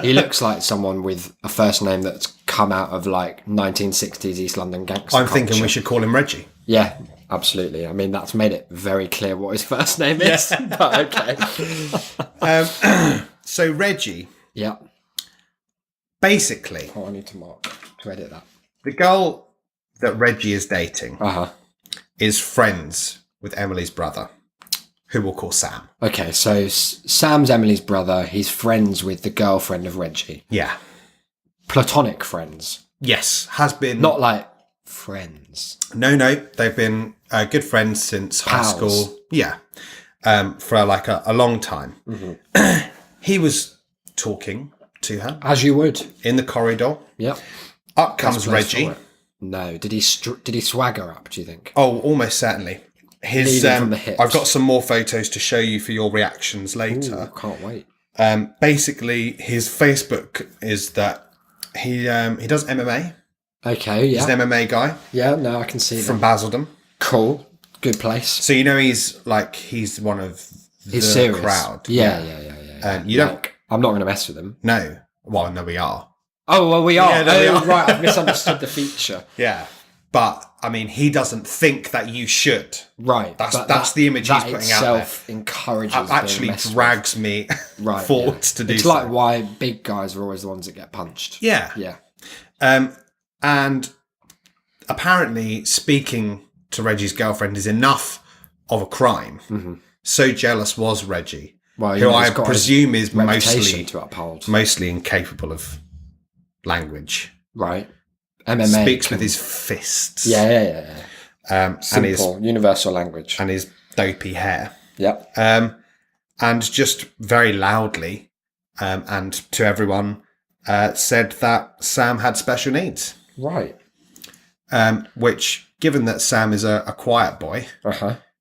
C: He looks like someone with a first name that's come out of 1960s East London gangster
A: I'm
C: culture.
A: thinking we should call him Reggie.
C: Yeah, absolutely. I mean, that's made it very clear what his first name is. But okay.
A: So Reggie.
C: Yeah.
A: Basically.
C: Oh, I need to edit that.
A: The girl that Reggie is dating is friends with Emily's brother, who we'll call Sam.
C: Okay, so Sam's Emily's brother. He's friends with the girlfriend of Reggie.
A: Yeah.
C: Platonic friends.
A: Yes, has been...
C: Not like friends.
A: No, they've been good friends since high school. Yeah, for a long time. Mm-hmm. He was talking to her.
C: As you would.
A: In the corridor.
C: Yep.
A: Up comes Reggie.
C: No, did he swagger up, do you think?
A: Oh, almost certainly. His
C: from the hips.
A: I've got some more photos to show you for your reactions later.
C: Ooh, can't wait.
A: Basically, his Facebook is that he does MMA.
C: Okay, yeah.
A: He's an MMA guy.
C: Yeah, no, I can see that.
A: From Basildon.
C: Cool. Good place.
A: So he's one of the crowd.
C: Yeah.
A: You don't...
C: I'm not going to mess with him.
A: No. Well, no, we are.
C: Oh, well, we are.
A: Yeah, no, we are.
C: Right. I've misunderstood the feature.
A: Yeah. But, I mean, he doesn't think that you should.
C: Right.
A: That's the image he's putting out there.
C: That itself encourages
A: It actually drags me forwards to do
C: it's
A: so.
C: It's like why big guys are always the ones that get punched.
A: Yeah.
C: Yeah.
A: And apparently speaking to Reggie's girlfriend is enough of a crime. Mm-hmm. So jealous was Reggie, who I presume is mostly incapable of language.
C: Right. MMA
A: speaks with his fists.
C: Yeah. Simple,
A: and
C: universal language.
A: And his dopey hair.
C: Yep.
A: And just very loudly, and to everyone, said that Sam had special needs.
C: Right.
A: Which, given that Sam is a quiet boy,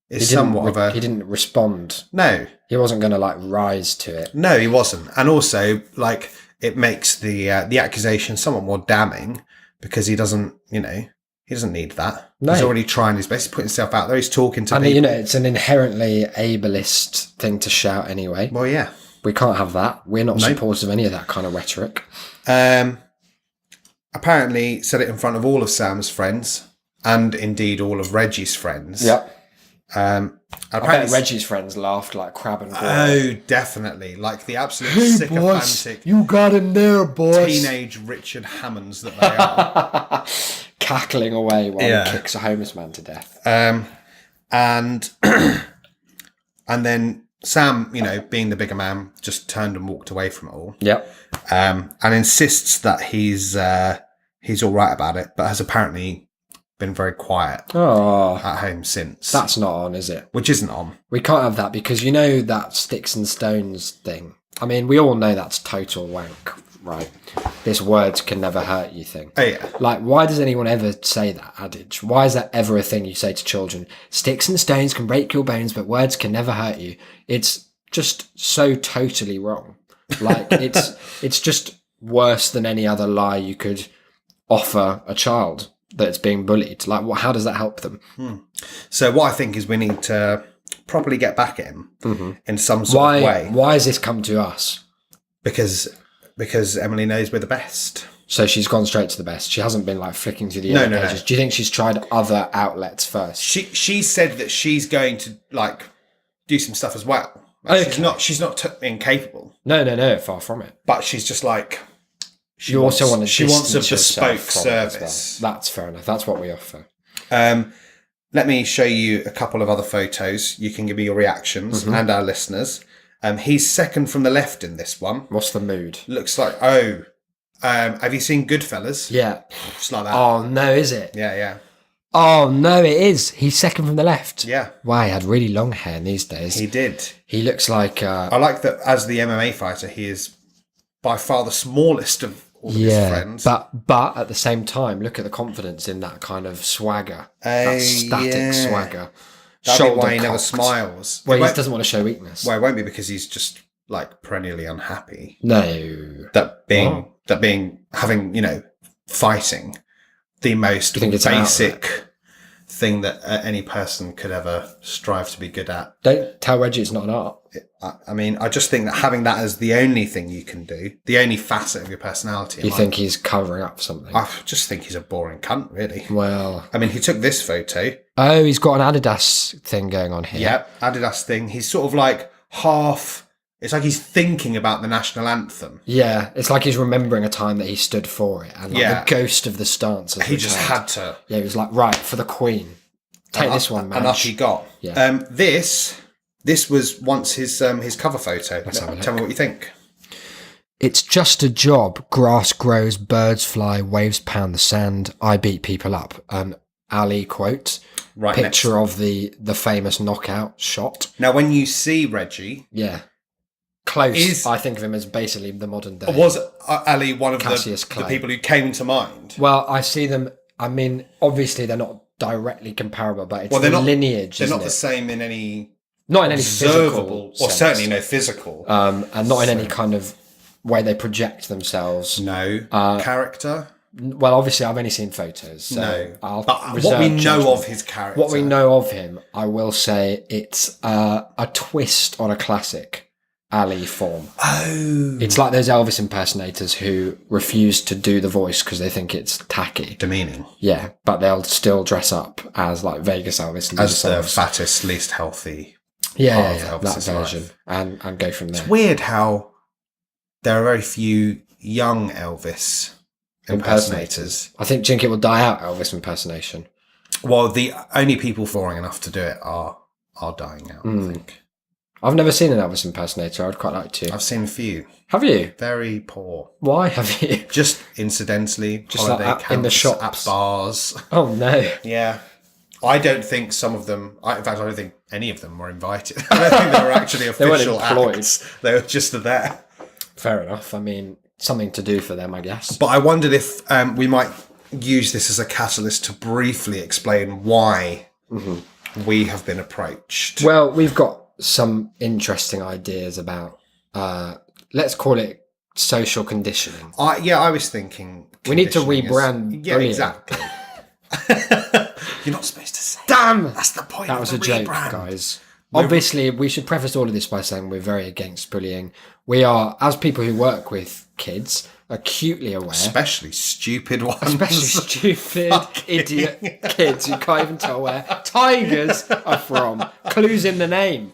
A: is somewhat of a...
C: He didn't respond.
A: No.
C: He wasn't going to, rise to it.
A: No, he wasn't. And also, it makes the accusation somewhat more damning, because he doesn't, he doesn't need that. No. He's already trying his best. He's putting himself out there. He's talking to people.
C: It's an inherently ableist thing to shout anyway.
A: Well, yeah.
C: We can't have that. We're not supporters of any of that kind of rhetoric.
A: Apparently said it in front of all of Sam's friends, and indeed all of Reggie's friends.
C: Yep.
A: I
C: bet Reggie's friends laughed like crab and goyle.
A: Oh, definitely. Like the absolute sycophantic...
C: You got him there, boys.
A: Teenage Richard Hammonds that they are.
C: Cackling away while he kicks a homeless man to death.
A: And then Sam, being the bigger man, just turned and walked away from it all.
C: Yep.
A: And insists that he's all right about it, but has apparently been very quiet at home since.
C: That's not on, is it?
A: Which isn't on.
C: We can't have that because that sticks and stones thing. I mean, we all know that's total wank, right? This words can never hurt you thing.
A: Oh, yeah.
C: Like, why does anyone ever say that adage? Why is that ever a thing you say to children? Sticks and stones can break your bones, but words can never hurt you. It's just so totally wrong. Like, it's just worse than any other lie you could offer a child that's being bullied. Like, how does that help them?
A: So what I think is we need to properly get back at him in some sort of way.
C: Why has this come to us?
A: Because Emily knows we're the best.
C: So she's gone straight to the best. She hasn't been like flicking through the other pages. Do you think she's tried other outlets first?
A: She said that she's going to like do some stuff as well. Like, she's not incapable.
C: No, far from it.
A: But she's just like
C: she wants a
A: bespoke service.
C: Well. That's fair enough. That's what we offer.
A: Let me show you a couple of other photos. You can give me your reactions and our listeners. He's second from the left in this one.
C: What's the mood?
A: Looks like have you seen Goodfellas?
C: Yeah.
A: It's like that.
C: Oh no, is it?
A: Yeah.
C: Oh no, it is. He's second from the left.
A: Yeah.
C: Wow, he had really long hair in these days.
A: He did.
C: He looks like
A: I like that as the MMA fighter, he is by far the smallest of all his friends.
C: But at the same time, look at the confidence in that kind of swagger. That static swagger.
A: That'd be why he never smiles.
C: Well, he doesn't want to show weakness.
A: Well, it won't be because he's just like perennially unhappy.
C: No.
A: Having fighting the most basic thing that any person could ever strive to be good at.
C: Don't tell Reggie it's not an art.
A: I mean, I just think that having that as the only thing you can do, the only facet of your personality.
C: You think he's covering up something?
A: I just think he's a boring cunt, really.
C: Well,
A: I mean, he took this photo.
C: Oh, he's got an Adidas thing going on here.
A: Yep, Adidas thing. He's sort of like half. It's like he's thinking about the national anthem.
C: Yeah, it's like he's remembering a time that he stood for it, and the ghost of the stance.
A: He just had to.
C: Yeah, he was like, right, for the Queen. Take this one, man.
A: And up he got.
C: Yeah.
A: This was once his cover photo. Tell me what you think.
C: It's just a job. Grass grows, birds fly, waves pound the sand. I beat people up. An Ali quote.
A: Right.
C: Picture of the famous knockout shot.
A: Now, when you see Reggie,
C: close. I think of him as basically the modern day.
A: Was Ali one of the people who came to mind?
C: Well, I see them. I mean, obviously they're not directly comparable, but it's lineage.
A: They're not the same in any.
C: Not in any physical
A: or certainly no physical.
C: And not in any kind of way they project themselves.
A: No. Character?
C: Well, obviously, I've only seen photos. So
A: but what we know of his character.
C: What we know of him, I will say it's a twist on a classic Ali form.
A: Oh.
C: It's like those Elvis impersonators who refuse to do the voice because they think it's tacky.
A: Demeaning.
C: Yeah, but they'll still dress up as like Vegas Elvis. And
A: as the fattest, least healthy.
C: That version, and go from there.
A: It's weird how there are very few young Elvis impersonators.
C: I think it will die out, Elvis impersonation.
A: Well, the only people boring enough to do it are dying out, I think.
C: I've never seen an Elvis impersonator. I'd quite like to.
A: I've seen a few.
C: Have you?
A: Very poor.
C: Why have you?
A: Just incidentally.
C: Just holiday like camps, in the shops.
A: At bars.
C: Oh, no.
A: Yeah. I don't think some of them, in fact, I don't think any of them were invited. I don't think they were actually official acts. They were just there.
C: Fair enough. I mean, something to do for them, I guess.
A: But I wondered if we might use this as a catalyst to briefly explain why we have been approached.
C: Well, we've got some interesting ideas about, let's call it social conditioning.
A: I was thinking...
C: We need to rebrand.
A: Yeah, exactly. You're not supposed to say.
C: Damn!
A: That's the point.
C: That was a joke, guys. Obviously, we should preface all of this by saying we're very against bullying. We are, as people who work with kids, acutely aware.
A: Especially stupid ones.
C: Especially stupid, idiot kids who can't even tell where tigers are from. Clues in the name.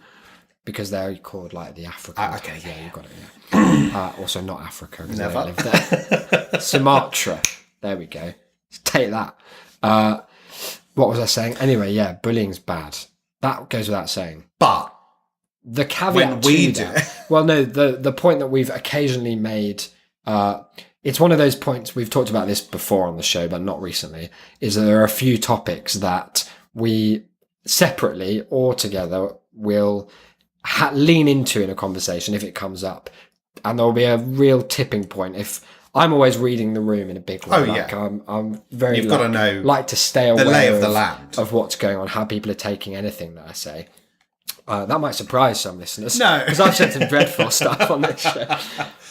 C: Because they're called like the African.
A: Okay,
C: yeah, you got it. Yeah. Also, not Africa. Never. They live there. Sumatra. There we go. Take that. What was I saying? Anyway, yeah, bullying's bad. That goes without saying.
A: But
C: the caveat
A: when we
C: to
A: do
C: that,
A: it.
C: well, no, the point that we've occasionally made, it's one of those points, we've talked about this before on the show, but not recently, is that there are a few topics that we separately or together will lean into in a conversation if it comes up. And there'll be a real tipping point if I'm always reading the room in a big way.
A: Oh,
C: like
A: yeah.
C: I'm very
A: You've got to know
C: like to stay aware
A: the lay of the land.
C: of what's going on, how people are taking anything that I say. That might surprise some listeners.
A: No.
C: Because I've said some dreadful stuff on this show.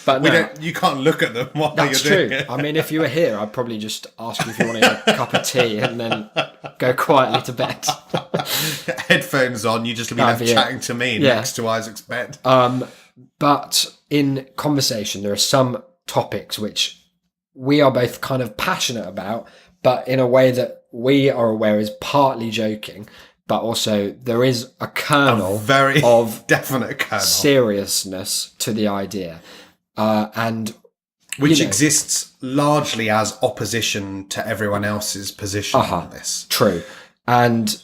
C: But no,
A: You can't look at them while
C: that's
A: you're doing
C: true.
A: it.
C: I mean, if you were here, I'd probably just ask you if you wanted a cup of tea and then go quietly to bed.
A: Headphones on, you just be
C: That'd
A: left
C: be it.
A: chatting to me
C: Yeah.
A: next to Isaac's bed.
C: But in conversation, there are some topics which we are both kind of passionate about, but in a way that we are aware is partly joking, but also there is a kernel
A: Very
C: of
A: definite kernel.
C: seriousness to the idea. And
A: Which
C: you know,
A: exists largely as opposition to everyone else's position on this.
C: true. And,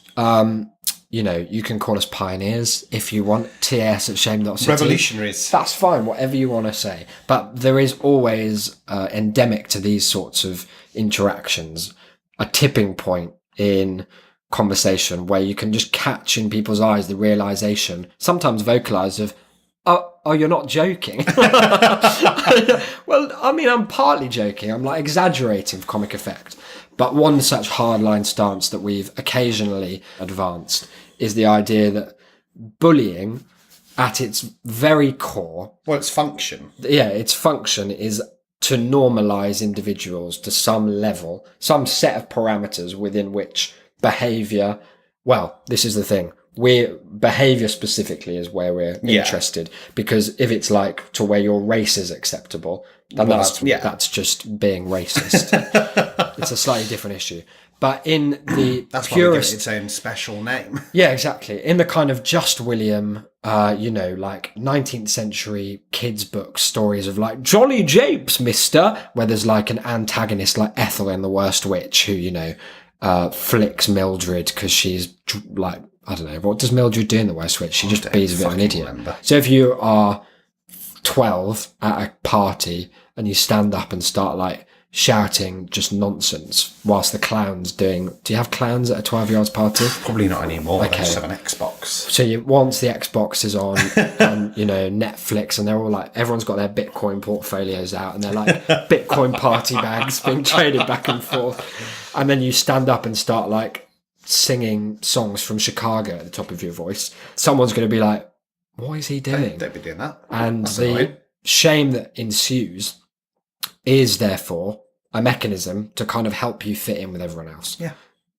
C: you can call us pioneers if you want. TAS at shame.city.
A: Revolutionaries.
C: That's fine, whatever you want to say. But there is always endemic to these sorts of interactions a tipping point in conversation where you can just catch in people's eyes the realization, sometimes vocalized, of, oh, you're not joking. Well, I mean, I'm partly joking. I'm like exaggerating for comic effect. But one such hardline stance that we've occasionally advanced is the idea that bullying at its very core,
A: Well, it's function.
C: its function is to normalize individuals to some level, some set of parameters within which behavior, well, this is the thing. Behavior specifically is where we're interested, because if it's like to where your race is acceptable, then that's just being racist. It's a slightly different issue. But in the
A: That's why we give it
C: purest,
A: its own special name.
C: yeah, exactly. In the kind of Just William, like 19th century kids' book stories of like Jolly Japes, mister, where there's like an antagonist like Ethel in The Worst Witch who, flicks Mildred because she's like, I don't know, what does Mildred do in The Worst Witch? She just bees a bit of an idiot.
A: Remember.
C: So if you are 12 at a party and you stand up and start like shouting just nonsense whilst the clown's doing... Do you have clowns at a 12-year-old's party?
A: Probably not anymore.
C: Okay.
A: They just have an Xbox.
C: So once the Xbox is on and, Netflix, and they're all like, everyone's got their Bitcoin portfolios out and they're like Bitcoin party bags being traded back and forth. And then you stand up and start like singing songs from Chicago at the top of your voice. Someone's going to be like, what is he doing?
A: Don't be doing that.
C: And
A: That's
C: the
A: annoying.
C: shame that ensues is therefore a mechanism to kind of help you fit in with everyone else.
A: Yeah.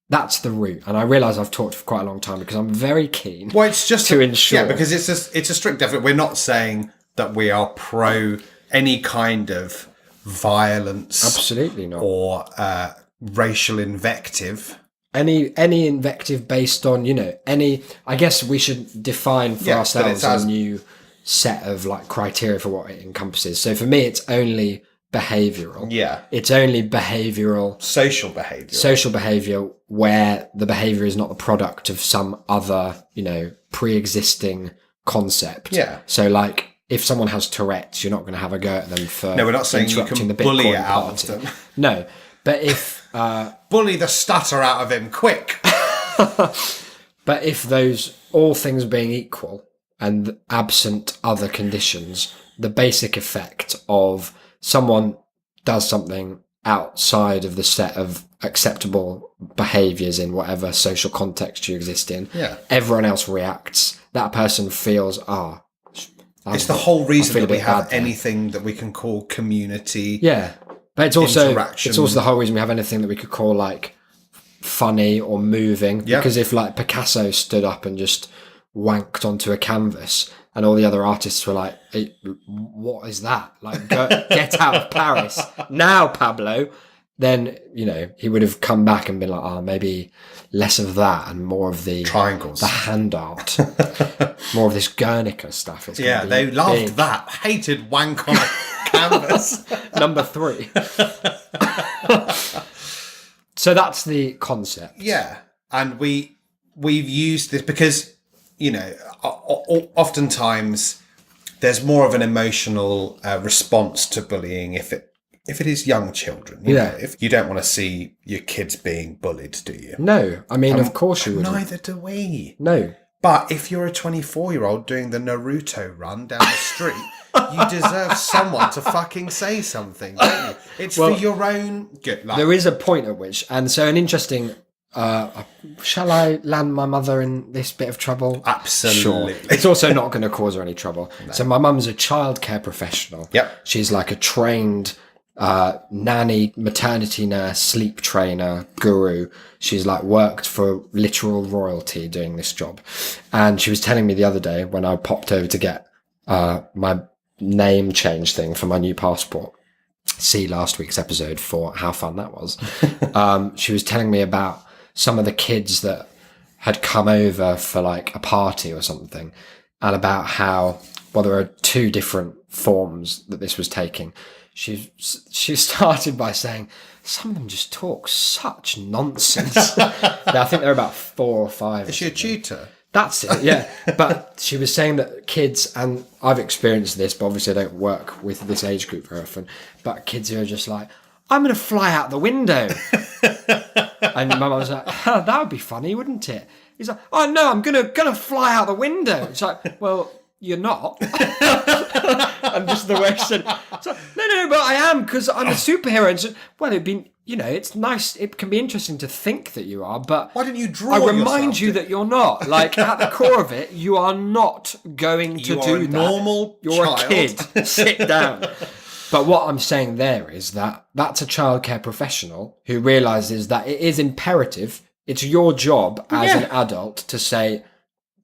C: That's the route. And I realise I've talked for quite a long time because I'm very keen
A: Well, it's just
C: to ensure.
A: Yeah, because it's a strict effort. We're not saying that we are pro any kind of violence.
C: Absolutely not.
A: Or racial invective.
C: Any invective based on, I guess we should define for ourselves a new set of like criteria for what it encompasses. So for me, it's only behavioural.
A: Yeah.
C: It's only behavioural.
A: Social behaviour.
C: Social behaviour where the behaviour is not the product of some other, pre-existing concept.
A: Yeah.
C: So like if someone has Tourette's, you're not going to have a go at them for
A: No, we're not saying you
C: interrupting
A: can
C: the
A: bully
C: Bitcoin
A: it out
C: party.
A: of them.
C: No, but if...
A: Bully the stutter out of him, quick!
C: But if those, all things being equal and absent other conditions, the basic effect of someone does something outside of the set of acceptable behaviours in whatever social context you exist in, everyone else reacts. That person feels,
A: it's the whole reason that we have
C: there.
A: anything that we can call community.
C: Yeah. But it's also
A: interaction.
C: the whole reason we have anything that we could call like funny or moving.
A: Yeah.
C: Because if like Picasso stood up and just wanked onto a canvas and all the other artists were like, hey, what is that? Like, get out of Paris now, Pablo. Then, he would have come back and been like, maybe less of that and more of the
A: Triangles.
C: the hand art, more of this Guernica stuff. It's gonna be
A: They loved
C: big.
A: that. Hated wank on a canvas.
C: Number 3. So that's the concept.
A: Yeah. And we've used this because, oftentimes there's more of an emotional response to bullying if it is young children. You know, if you don't want to see your kids being bullied, do you?
C: No, I mean, of course you would.
A: Neither do we.
C: No.
A: But if you're a 24-year-old doing the Naruto run down the street, you deserve someone to fucking say something, don't you? It's for your own good. Like,
C: there is a point at which, and so an interesting... shall I land my mother in this bit of trouble?
A: Absolutely.
C: Sure. It's also not going to cause her any trouble. No. So my mum's a childcare professional.
A: Yep.
C: She's like a trained nanny, maternity nurse, sleep trainer, guru. She's like worked for literal royalty doing this job. And she was telling me the other day when I popped over to get my name change thing for my new passport. See last week's episode for how fun that was. She was telling me about some of the kids that had come over for like a party or something, and about how, well, there are two different forms that this was taking. She started by saying, some of them just talk such nonsense. Now, I think they're about 4 or 5.
A: Is she a tutor?
C: That's it, yeah. But she was saying that kids, and I've experienced this, but obviously I don't work with this age group very often, but kids who are just like, I'm going to fly out the window. And my mum was like, that would be funny, wouldn't it? He's like, oh no, I'm going to fly out the window. It's like, well, you're not. And just the way she said, so, no, but I am, because I'm a superhero. And so, well, it'd be, it's nice. It can be interesting to think that you are, but
A: why didn't you draw?
C: I remind you that you're not. Like, at the core of it, you are not going to do that.
A: Normal.
C: You're
A: child.
C: a kid. Sit down. But what I'm saying there is that that's a childcare professional who realises that it is imperative. It's your job as an adult to say,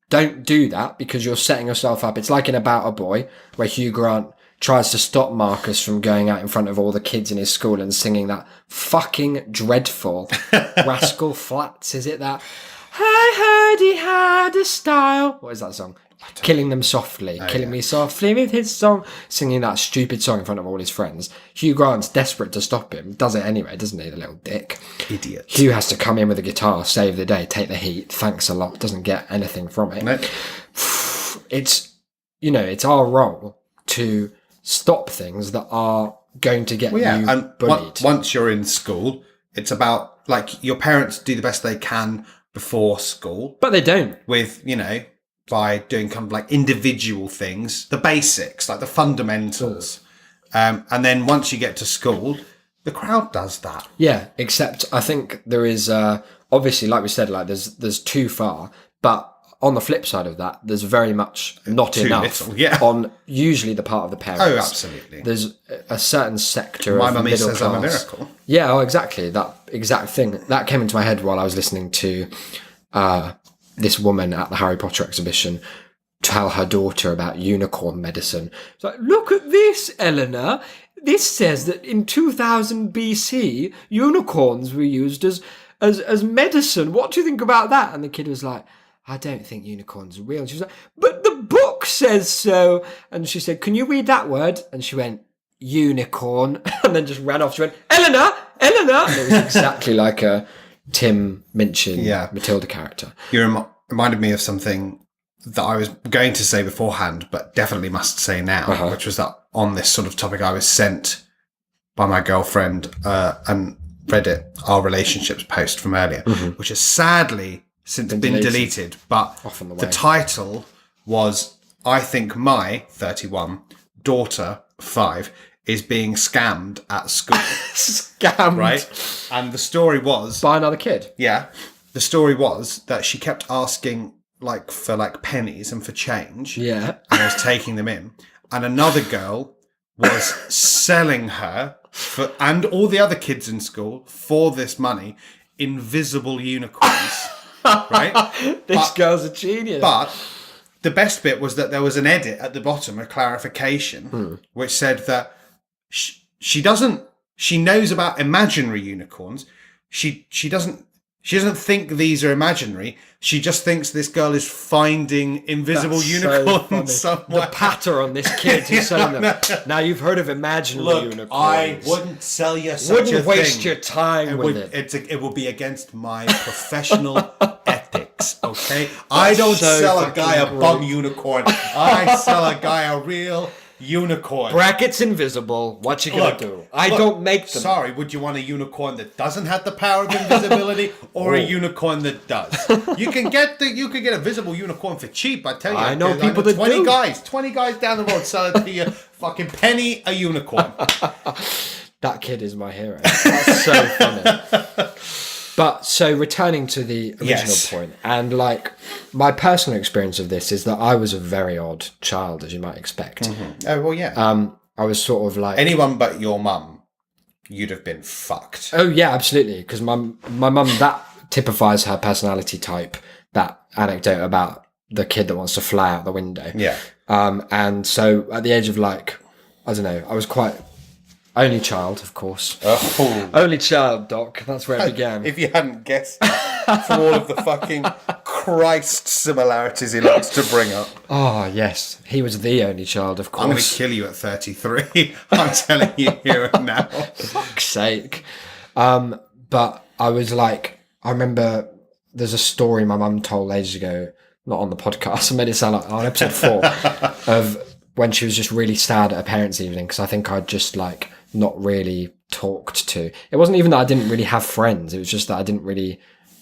C: don't do that because you're setting yourself up. It's like in About a Boy where Hugh Grant tries to stop Marcus from going out in front of all the kids in his school and singing that fucking dreadful Rascal Flatts. Is it that? I heard he had a style. What is that song? Killing Them Softly. Killing Me Softly with his song. Singing that stupid song in front of all his friends. Hugh Grant's desperate to stop him. Does it anyway, doesn't he, the little dick?
A: Idiot.
C: Hugh has to come in with a guitar, save the day, take the heat. Thanks a lot. Doesn't get anything from it.
A: Nope.
C: It's, it's our role to stop things that are going to get you
A: and
C: bullied.
A: Once you're in school, it's about, like, your parents do the best they can before school.
C: But they don't.
A: With, by doing kind of like individual things, the basics, like the fundamentals. And then once you get to school, the crowd does that.
C: Yeah, except I think there is, obviously, like we said, like there's too far, but on the flip side of that, there's very much not
A: too
C: enough
A: little,
C: on usually the part of the parents.
A: Oh, absolutely.
C: There's a certain sector
A: My
C: of
A: mummy
C: middle
A: says
C: class.
A: I'm a miracle.
C: Yeah, exactly. That exact thing. That came into my head while I was listening to this woman at the Harry Potter exhibition tell her daughter about unicorn medicine. It's like, look at this, Eleanor. This says that in 2000 BC, unicorns were used as medicine. What do you think about that? And the kid was like, I don't think unicorns are real. And she was like, but the book says so. And she said, can you read that word? And she went, unicorn. And then just ran off. She went, Eleanor. And it was exactly like a Tim Minchin, Matilda character.
A: You reminded me of something that I was going to say beforehand, but definitely must say now, which was that on this sort of topic, I was sent by my girlfriend and read it, our relationships post from earlier, which has sadly since been deleted. But the title was, I think my 31 daughter, 5, is being scammed at school.
C: Scammed.
A: Right? And the story was...
C: by another kid?
A: Yeah. The story was that she kept asking for pennies and for change.
C: Yeah.
A: And I was taking them in. And another girl was selling her, and all the other kids in school, for this money, invisible unicorns. Right?
C: This girl's a genius.
A: But the best bit was that there was an edit at the bottom, a clarification, which said that she knows about imaginary unicorns. She doesn't think these are imaginary. She just thinks this girl is finding invisible unicorns somewhere.
C: The patter on this kid who's selling them. Now you've heard of imaginary unicorns.
A: I wouldn't sell you such a thing.
C: Wouldn't waste your time with it.
A: It will be against my professional ethics. Okay. okay? I don't
C: so
A: sell a guy a
C: fucking
A: bum
C: great.
A: unicorn. I sell a guy a real unicorn.
C: Brackets invisible. What you gonna do? I don't make them.
A: Sorry, would you want a unicorn that doesn't have the power of invisibility, or a unicorn that does? You can get a visible unicorn for cheap. I tell you,
C: I know
A: 'cause
C: people that
A: 20
C: do.
A: guys, 20 guys down the road sell it to you, fucking penny a unicorn.
C: That kid is my hero. That's so funny. But so returning to the original
A: Yes.
C: point, and like my personal experience of this is that I was a very odd child, as you might expect.
A: Oh well, yeah.
C: I was sort of like
A: Anyone but your mum, you'd have been fucked.
C: oh yeah, absolutely, because my mum, that typifies her personality type. That anecdote about the kid that wants to fly out the window.
A: Yeah.
C: And so at the age of like, I don't know, I was quite only child, of course.
A: Oh.
C: Only child, Doc. That's where it began.
A: If you hadn't guessed from all of the fucking Christ similarities he likes to bring up.
C: Oh, yes. He was the only child, of
A: I'm going to
C: course.
A: kill you at 33. I'm telling you here and now.
C: Fuck's sake. But I was like, I remember there's a story my mum told ages ago, not on the podcast, I made it sound like on episode 4, of when she was just really sad at her parents' evening, because I think I'd just like not really talked to. It wasn't even that I didn't really have friends, it was just that I didn't really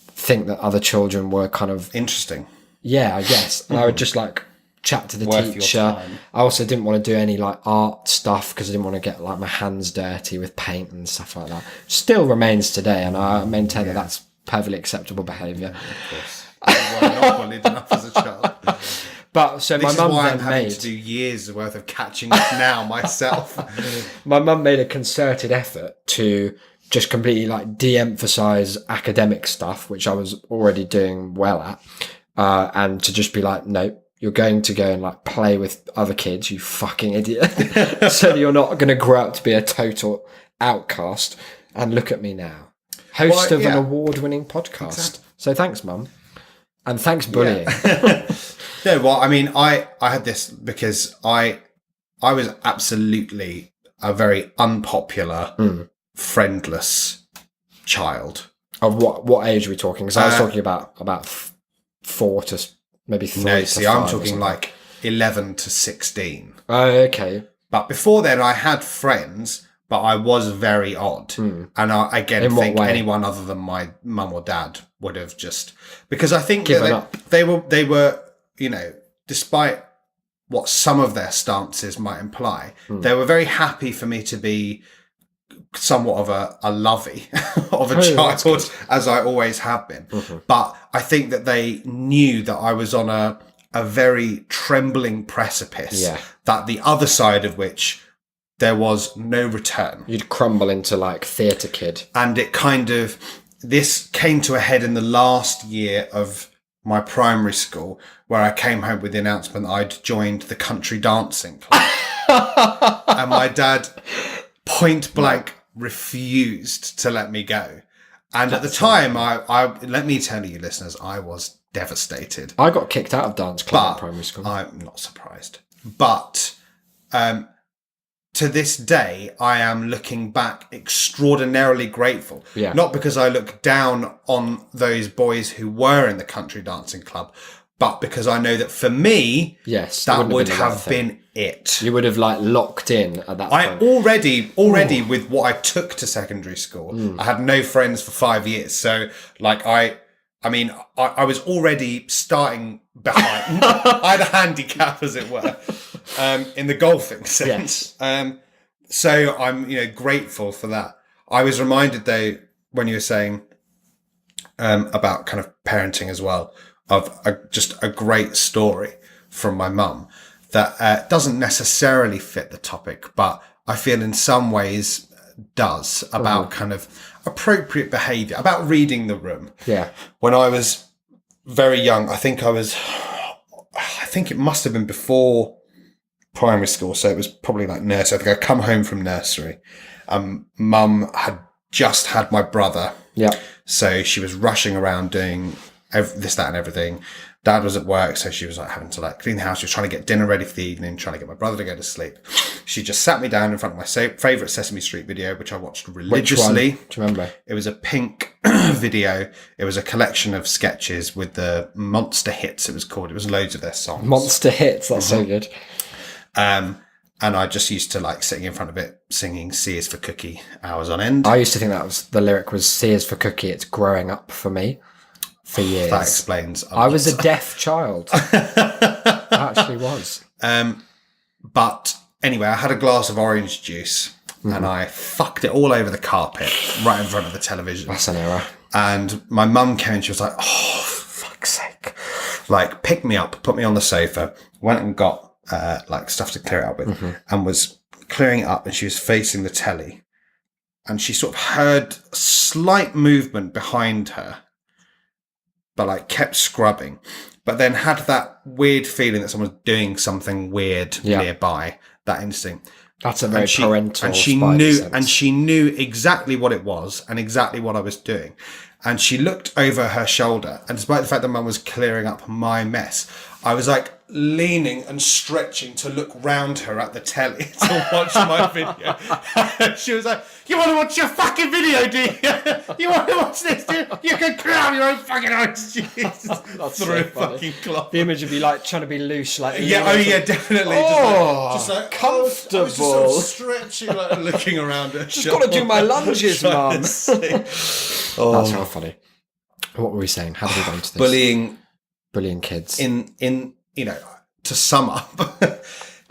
C: think that other children were kind of,
A: Interesting.
C: yeah, I guess. And I would just like chat to the
A: Worth your
C: teacher.
A: time.
C: I also didn't want to do any like art stuff because I didn't want to get like my hands dirty with paint and stuff like that. Still remains today, and I maintain that that's perfectly acceptable behaviour.
A: Of course. You were not bullied enough as a child.
C: But so
A: This
C: my
A: is
C: mum
A: why I'm
C: then
A: having to
C: made
A: do years worth of catching up now myself.
C: my mum made a concerted effort to just completely like de-emphasize academic stuff, which I was already doing well at, and to just be like, no, you're going to go and like play with other kids, you fucking idiot. So that you're not going to grow up to be a total outcast. And look at me now, host
A: Well,
C: of
A: yeah.
C: an award-winning podcast.
A: Exactly.
C: So thanks, Mum, and thanks bullying.
A: No, well, I mean, I had this because I was absolutely a very unpopular, friendless child.
C: Of what age are we talking? Because I was talking about 4 to maybe 3
A: No,
C: to
A: see,
C: 5
A: I'm
C: or
A: talking
C: something.
A: like 11 to 16.
C: Oh, okay.
A: But before then, I had friends, but I was very odd. And I, again,
C: In what
A: think
C: way?
A: anyone other than my mum or dad would have just... Because I think
C: Given
A: that
C: up.
A: they were, you know, despite what some of their stances might imply, they were very happy for me to be somewhat of a lovey of a
C: that's
A: child, as I always have been. But I think that they knew that I was on a very trembling precipice,
C: Yeah.
A: that the other side of which there was no return.
C: You'd crumble into like theatre kid.
A: And it kind of, this came to a head in the last year of my primary school, where I came home with the announcement that I'd joined the country dancing club. And my dad point blank refused to let me go. And at the time, I let me tell you, listeners, I was devastated.
C: I got kicked out of dance club
A: But
C: in primary school.
A: I'm not surprised. But to this day, I am looking back extraordinarily grateful.
C: Yeah.
A: Not because I look down on those boys who were in the country dancing club, but because I know that for me,
C: Yes, it
A: that
C: wouldn't
A: would
C: have been the right
A: have
C: thing.
A: been it.
C: You would have like locked in at that
A: I
C: point.
A: already with what I took to secondary school, I had no friends for 5 years. So like I was already starting behind. I had a handicap, as it were, in the golfing sense. So I'm, grateful for that. I was reminded though, when you were saying, about kind of parenting as well, of just a great story from my mum that doesn't necessarily fit the topic, but I feel in some ways does, about kind of appropriate behaviour, about reading the room.
C: Yeah.
A: When I was very young, I think it must have been before primary school, so it was probably like nursery. I think I'd come home from nursery. Mum had just had my brother.
C: Yeah.
A: So she was rushing around doing this, that, and everything. Dad was at work, so she was like having to like clean the house. She was trying to get dinner ready for the evening, trying to get my brother to go to sleep. She just sat me down in front of my favourite Sesame Street video, which I watched religiously.
C: Which one? Do you remember?
A: It was a pink video. It was a collection of sketches with the Monster Hits, it was called. It was loads of their songs.
C: Monster Hits, that's so good.
A: And I just used to like sitting in front of it, singing C is for Cookie hours on end.
C: I used to think that was the lyric was C is for Cookie, it's growing up for me. For years.
A: That explains a
C: I
A: lot.
C: was a deaf child. I actually was.
A: But anyway, I had a glass of orange juice and I fucked it all over the carpet right in front of the television.
C: That's an error.
A: And my mum came and she was like, oh, for fuck's sake. Like, picked me up, put me on the sofa, went and got like stuff to clear it up with, and was clearing it up, and she was facing the telly. And she sort of heard a slight movement behind her, but like kept scrubbing, but then had that weird feeling that someone's doing something weird nearby, that instinct.
C: That's a very parental
A: and she
C: spidey
A: knew
C: sense.
A: and she knew exactly what it was and exactly what I was doing. And she looked over her shoulder, and despite the fact that Mum was clearing up my mess, I was like leaning and stretching to look round her at the telly to watch my video. She was like, you want to watch your fucking video, do you? You want to watch this, do you? You can clear your own fucking eyes.
C: That's
A: through
C: so funny.
A: fucking cloth.
C: The image of you like trying to be loose, like
A: Definitely.
C: Oh,
A: just like
C: comfortable.
A: I was just sort of stretching, like looking around her.
C: Just got to do my lunges, Mum.
A: That's
C: That's how funny. What were we saying? How did we go into this? Bullying kids.
A: In you know, to sum up,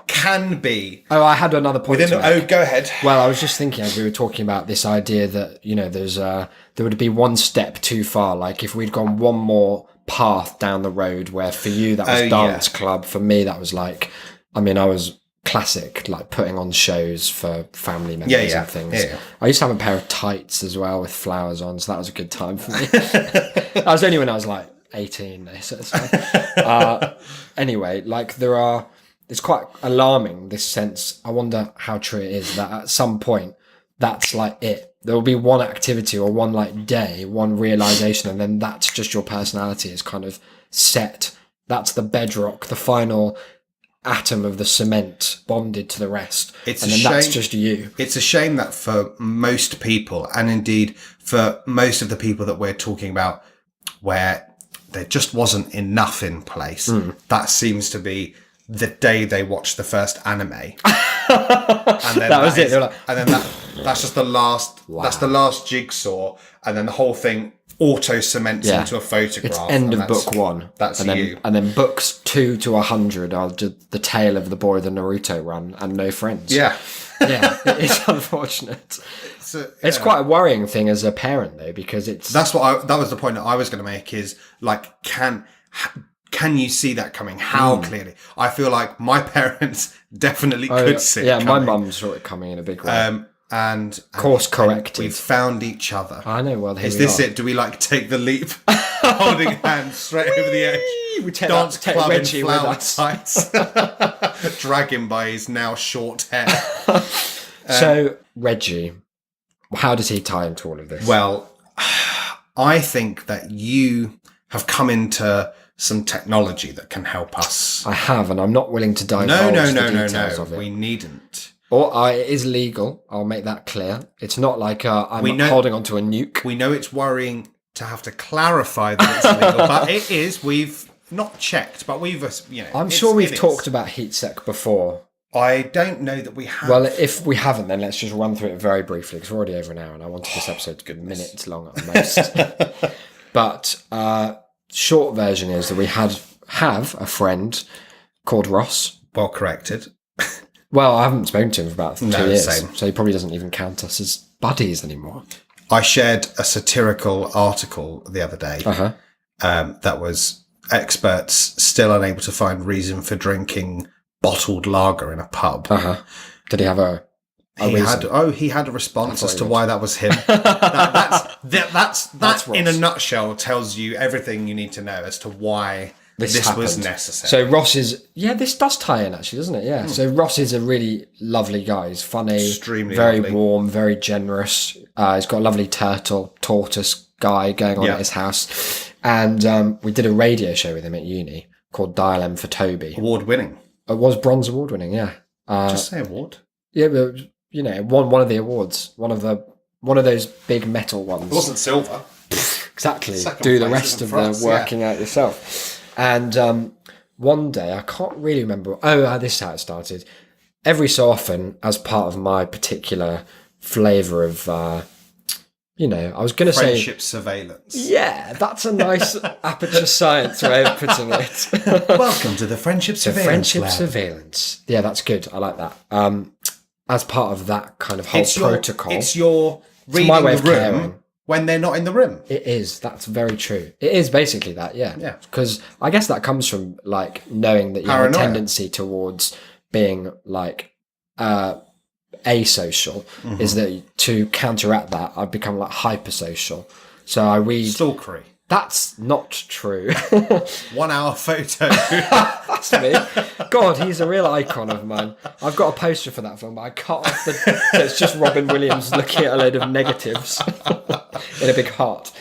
A: can be.
C: Oh, I had another point.
A: Go ahead.
C: Well, I was just thinking as we were talking about this idea that, you know, there would be one step too far. Like if we'd gone one more path down the road where for you that was dance club, for me that was like, I mean, I was classic, like putting on shows for family members and things. Yeah. I used to have a pair of tights as well with flowers on, so that was a good time for me. That was only when I was like 18. So it's fine. Anyway, like it's quite alarming, this sense. I wonder how true it is that at some point that's like it. There will be one activity or one like day, one realization, and then that's just your personality is kind of set. That's the bedrock, the final atom of the cement bonded to the rest. That's just you.
A: It's a shame that for most people, and indeed for most of the people that we're talking about, where there just wasn't enough in place, that seems to be the day they watched the first anime. And then
C: that was it. They were like,
A: and then that's just the last. Wow. That's the last jigsaw, and then the whole thing auto cements into a photograph.
C: It's end of book one.
A: That's you.
C: And then books 2 to 100 are just the tale of the boy of the Naruto run and no friends.
A: Yeah.
C: Yeah, it's unfortunate. It's quite a worrying thing as a parent though, because
A: that was the point that I was going to make is like, can you see that coming? How clearly? I feel like my parents definitely could see it coming.
C: My mum saw it coming in a big way.
A: And
C: course corrected.
A: We've found each other.
C: I know. Well,
A: is this it? Do we like take the leap, holding hands straight over the edge?
C: We take
A: dance club
C: Reggie
A: in flower
C: with us.
A: tights, drag him by his now short hair.
C: So Reggie, how does he tie into all of this?
A: Well, I think that you have come into some technology that can help us.
C: I have, and I'm not willing to divulge the details of it.
A: We needn't.
C: It is legal. I'll make that clear. It's not like I'm holding onto a nuke.
A: We know it's worrying to have to clarify that it's legal, but it is. We've not checked, but we've,
C: I'm sure we've talked about heatsec before.
A: I don't know that we have.
C: Well, if we haven't, then let's just run through it very briefly because we're already over an hour, and I wanted this episode to be minutes long at most. But short version is that we have a friend called Ross.
A: Well corrected.
C: Well, I haven't spoken to him for about 2 years,
A: same.
C: So he probably doesn't even count us as buddies anymore.
A: I shared a satirical article the other day that was experts still unable to find reason for drinking bottled lager in a pub.
C: Did he have a reason?
A: He had a response as to why that was him. That's in a nutshell tells you everything you need to know as to why this was necessary.
C: So Ross is this does tie in actually, doesn't it? Yeah. So Ross is a really lovely guy. He's funny,
A: extremely
C: very
A: lovely.
C: Warm, very generous. He's got a lovely tortoise guy going on at his house. And we did a radio show with him at uni called Dial M for Toby.
A: Award-winning.
C: It was Bronze Award winning, yeah.
A: Just say award.
C: Yeah, but, you know, won one of the awards. One of those big metal ones.
A: It wasn't silver.
C: Exactly.
A: Second
C: Do the
A: place
C: rest
A: in
C: of
A: France,
C: the working out yourself. And one day, I can't really remember. Oh, this is how it started. Every so often, as part of my particular flavour of, you know, I was going to say...
A: Friendship surveillance.
C: Yeah, that's a nice aperture science way of putting it.
A: Welcome to the Friendship Surveillance
C: Friendship
A: Lab.
C: surveillance. Yeah, that's good. I like that. As part of that kind of whole protocol.
A: It's your reading
C: my way
A: the
C: of
A: room
C: caring.
A: when they're not in the room.
C: It is. That's very true. It is basically that, yeah.
A: Yeah.
C: Because I guess that comes from, like, knowing that you have a
A: Paranoia.
C: tendency towards being, like, asocial, is that to counteract that, I've become, like, hypersocial. So I read...
A: Stalkery.
C: That's not true.
A: 1 hour photo.
C: That's me. God, he's a real icon of mine. I've got a poster for that film, but I cut off the... So it's just Robin Williams looking at a load of negatives in a big heart.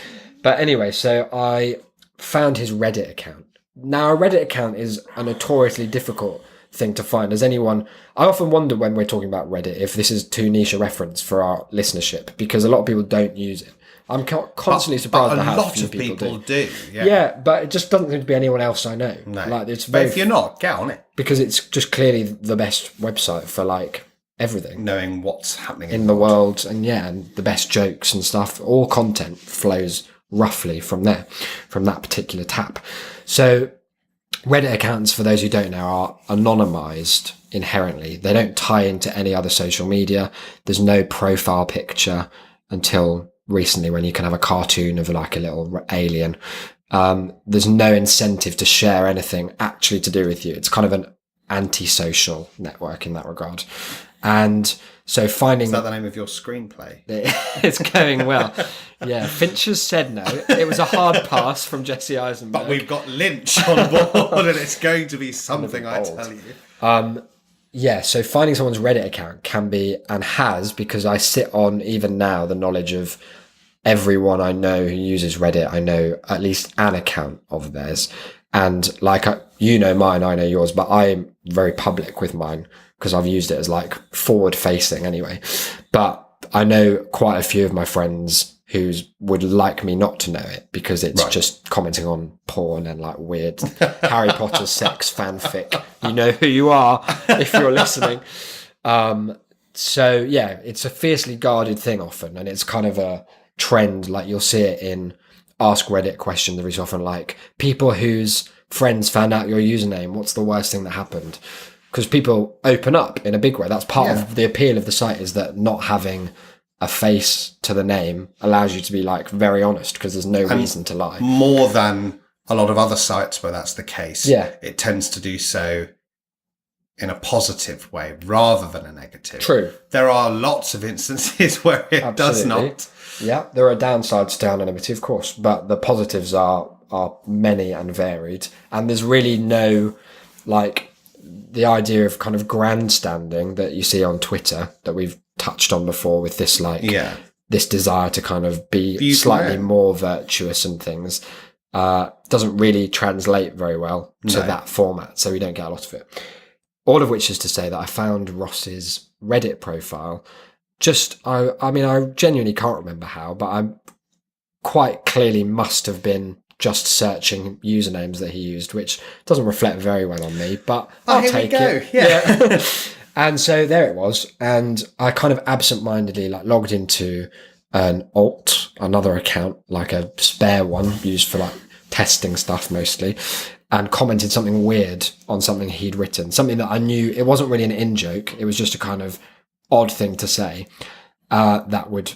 C: But anyway, so I found his Reddit account. Now, a Reddit account is a notoriously difficult thing to find. As anyone... I often wonder when we're talking about Reddit if this is too niche a reference for our listenership, because a lot of people don't use it. I'm constantly surprised
A: but
C: at
A: a
C: how
A: lot
C: few
A: of
C: people
A: do.
C: Yeah, but it just doesn't seem to be anyone else I know.
A: No.
C: Like, it's
A: But
C: very...
A: if you're not, get on it.
C: Because it's just clearly the best website for, like, everything
A: Knowing what's happening
C: in the world, and and the best jokes and stuff. All content flows roughly from there, from that particular tab. So Reddit accounts, for those who don't know, are anonymized inherently. They don't tie into any other social media. There's no profile picture until recently, when you can have a cartoon of, like, a little alien. There's no incentive to share anything actually to do with you. It's kind of an antisocial network in that regard. And so finding...
A: Is that the name of your screenplay?
C: It's going well. Yeah, Finch has said no. It was a hard pass from Jesse Eisenberg.
A: But we've got Lynch on board, and it's going to be something, I tell you.
C: Yeah, so finding someone's Reddit account can be, and has, because I sit on, even now, the knowledge of everyone I know who uses Reddit. I know at least an account of theirs. And, like, you know mine, I know yours, but I'm very public with mine because I've used it as, like, forward-facing anyway. But I know quite a few of my friends who would like me not to know it because it's just commenting on porn and, like, weird Harry Potter sex fanfic. You know who you are if you're listening. So, yeah, it's a fiercely guarded thing often, and it's kind of a trend. Like, you'll see it in Ask Reddit questions every so often, like, people whose friends found out your username, what's the worst thing that happened? Because people open up in a big way. That's part of the appeal of the site, is that not having a face to the name allows you to be, like, very honest, because there's no reason to lie.
A: More than a lot of other sites where that's the case.
C: Yeah.
A: It tends to do so in a positive way rather than a negative.
C: True.
A: There are lots of instances where it does not.
C: Yeah, there are downsides to anonymity, of course, but the positives are many and varied. And there's really no, like, the idea of kind of grandstanding that you see on Twitter that we've touched on before, with this, like, this desire to kind of be slightly more virtuous and things, doesn't really translate very well to that format. So we don't get a lot of it. All of which is to say that I found Ross's Reddit profile. I mean, I genuinely can't remember how, but I quite clearly must have been just searching usernames that he used, which doesn't reflect very well on me, but I'll take it. Yeah. And so there it was. And I kind of absentmindedly, like, logged into an alt, another account, like a spare one used for, like, testing stuff mostly, and commented something weird on something he'd written, something that I knew it wasn't really an in-joke. It was just a kind of odd thing to say that would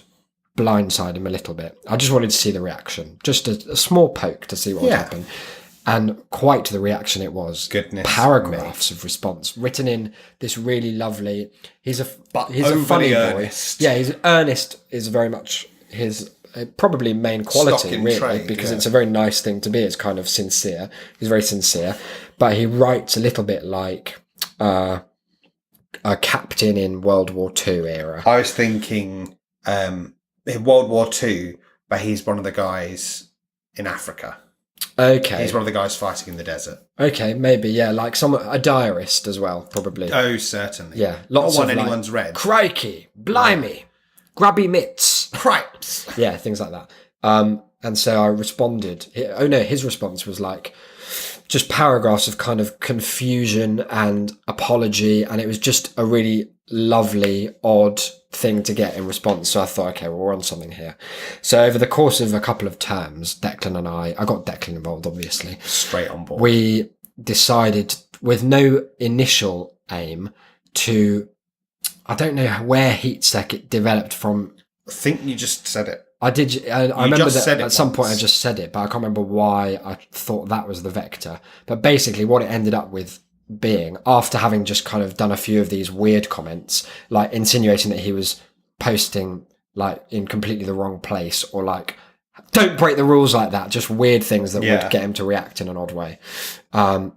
C: blindside him a little bit. I just wanted to see the reaction, just a small poke to see what would happen. And quite the reaction it was.
A: Goodness
C: paragraphs of response written in this really lovely... He's a funny
A: earnest.
C: boy. Yeah, he's earnest is very much his probably main quality, really,
A: trade,
C: because it's a very nice thing to be. It's kind of sincere. He's very sincere. But he writes a little bit like a captain in World War II era.
A: I was thinking in World War II, but he's one of the guys in Africa.
C: Okay.
A: He's one of the guys fighting in the desert.
C: Okay, maybe, yeah. Like a diarist as well, probably.
A: Oh, certainly.
C: Yeah. Lots
A: Not one
C: of
A: anyone's read.
C: Crikey, blimey, grubby mitts.
A: Cripes.
C: Yeah, things like that. And so I responded. His response was like just paragraphs of kind of confusion and apology. And it was just a really lovely, odd thing to get in response. So I thought, okay, well, we're on something here. So over the course of a couple of terms, Declan and I got Declan involved, obviously.
A: Straight on board.
C: We decided with no initial aim to, I don't know where Heatsec it developed from.
A: I think you just said it.
C: I did. I remember that at some point I
A: once.
C: just said it, but I can't remember why I thought that was the vector. But basically what it ended up with being, after having just kind of done a few of these weird comments, like insinuating that he was posting like in completely the wrong place, or like, don't break the rules like that, just weird things that would get him to react in an odd way. I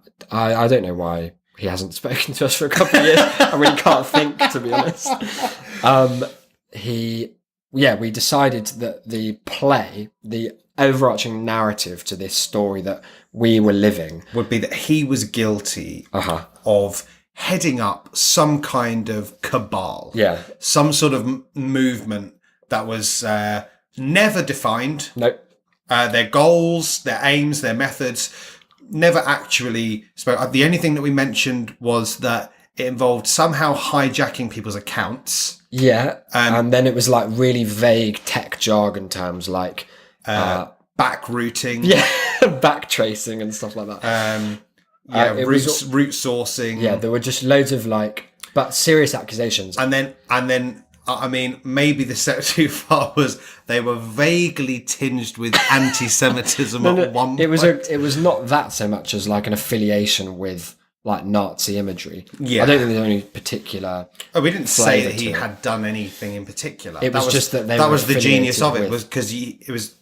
C: don't know why he hasn't spoken to us for a couple of years. I really can't think, to be honest. We decided that the overarching narrative to this story that we were living
A: would be that he was guilty of heading up some kind of cabal.
C: Yeah.
A: Some sort of movement that was never defined.
C: Nope.
A: Their goals, their aims, their methods, never actually spoke. The only thing that we mentioned was that it involved somehow hijacking people's accounts.
C: Yeah. And then it was like really vague tech jargon terms like
A: back routing.
C: Yeah. Back tracing and stuff like that.
A: Root sourcing.
C: Yeah, there were just loads of but serious accusations.
A: And then I mean, maybe the step too far was they were vaguely tinged with anti-Semitism at one point.
C: It was not that so much as like an affiliation with like Nazi imagery.
A: Yeah.
C: I don't think there's any particular.
A: Oh, we didn't say that he
C: flavour to it.
A: had done anything in particular.
C: It was just that they
A: that
C: were
A: was the genius of it,
C: affiliated
A: was because it was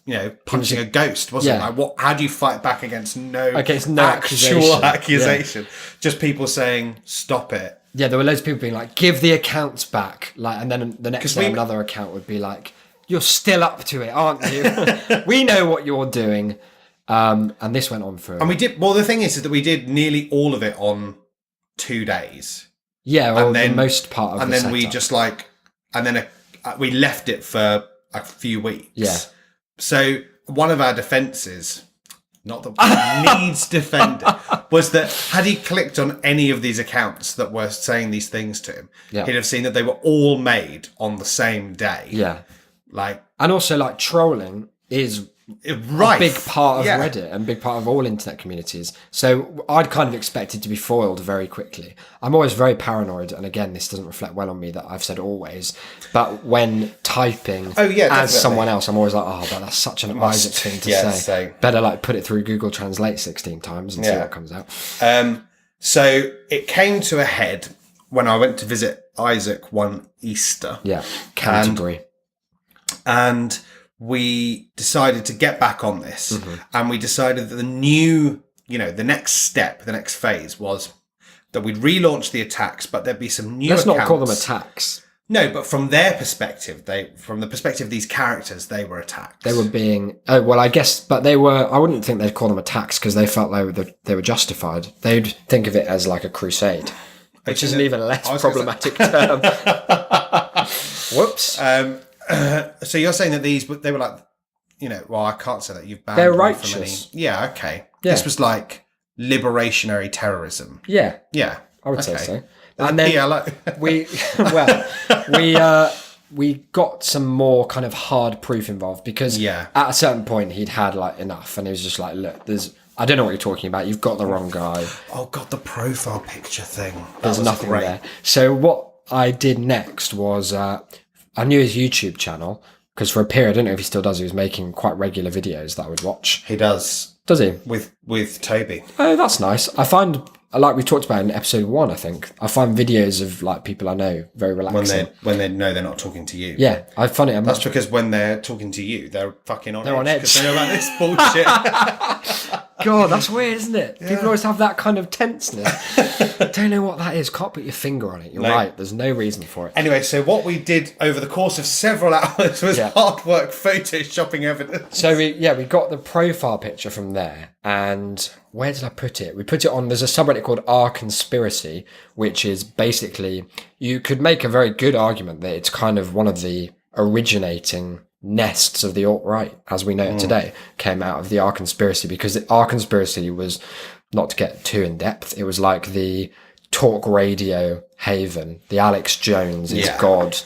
A: punching a ghost, wasn't it? Like, how do you fight back against no actual accusation?
C: Yeah.
A: Just people saying stop it.
C: Yeah, there were loads of people being like, give the accounts back. Like, and then the next day another account would be like, you're still up to it, aren't you? We know what you're doing. And this went on for...
A: And we did... Well, the thing is that we did nearly all of it on 2 days.
C: Yeah, well, the most part of
A: and
C: the
A: then we
C: setup.
A: just like... And then we left it for a few weeks.
C: Yeah.
A: So one of our defences... Not that needs defending, was that had he clicked on any of these accounts that were saying these things to him, he'd have seen that they were all made on the same day.
C: Yeah.
A: And
C: also trolling is a big part of Reddit and big part of all internet communities. So I'd kind of expected to be foiled very quickly. I'm always very paranoid, and again, this doesn't reflect well on me that I've said always, but when typing as someone else, I'm always like, but that's such an Isaac thing to say. Better put it through Google Translate 16 times and see what comes out.
A: So it came to a head when I went to visit Isaac one Easter.
C: Yeah, Canterbury.
A: And we decided to get back on this, and we decided that the next step, the next phase was that we'd relaunch the attacks, but there'd be some new
C: accounts. Let's not call them attacks.
A: No, but from their perspective, from the perspective of these characters, they were attacks.
C: They were being, I guess, but they were, I wouldn't think they'd call them attacks because they felt they were justified. They'd think of it as like a crusade, which is an even less problematic term. Whoops.
A: So you're saying that they were like, I can't say that you've banned
C: they're
A: them
C: righteous.
A: From any... Yeah, okay.
C: Yeah.
A: This was like liberationary terrorism.
C: Yeah.
A: Yeah.
C: I would say so. And then we got some more kind of hard proof involved because at a certain point he'd had enough, and he was just like, look, I don't know what you're talking about. You've got the wrong guy.
A: Oh God, the profile picture thing.
C: There's nothing there. So what I did next was I knew his YouTube channel because for a period, I don't know if he still does, he was making quite regular videos that I would watch.
A: He does.
C: Does he?
A: With Toby.
C: Oh, that's nice. I find, like we talked about in episode 1, I think, I find videos of people I know very relaxing.
A: When they know they're not talking to you.
C: Yeah, I find it.
A: That's because when they're talking to you, they're fucking on
C: edge.
A: Because they know about this bullshit.
C: God, that's weird, isn't it? People always have that kind of tenseness. Don't know what that is. Can't put your finger on it. You're right. There's no reason for it.
A: Anyway, so what we did over the course of several hours was hard work photoshopping evidence.
C: So we got the profile picture from there, and where did I put it? We put it on, there's a subreddit called R Conspiracy, which is basically, you could make a very good argument that it's kind of one of the originating nests of the alt-right, as we know it today, came out of the R Conspiracy, because the R Conspiracy was, not to get too in depth, it was like the talk radio haven, the Alex Jones is God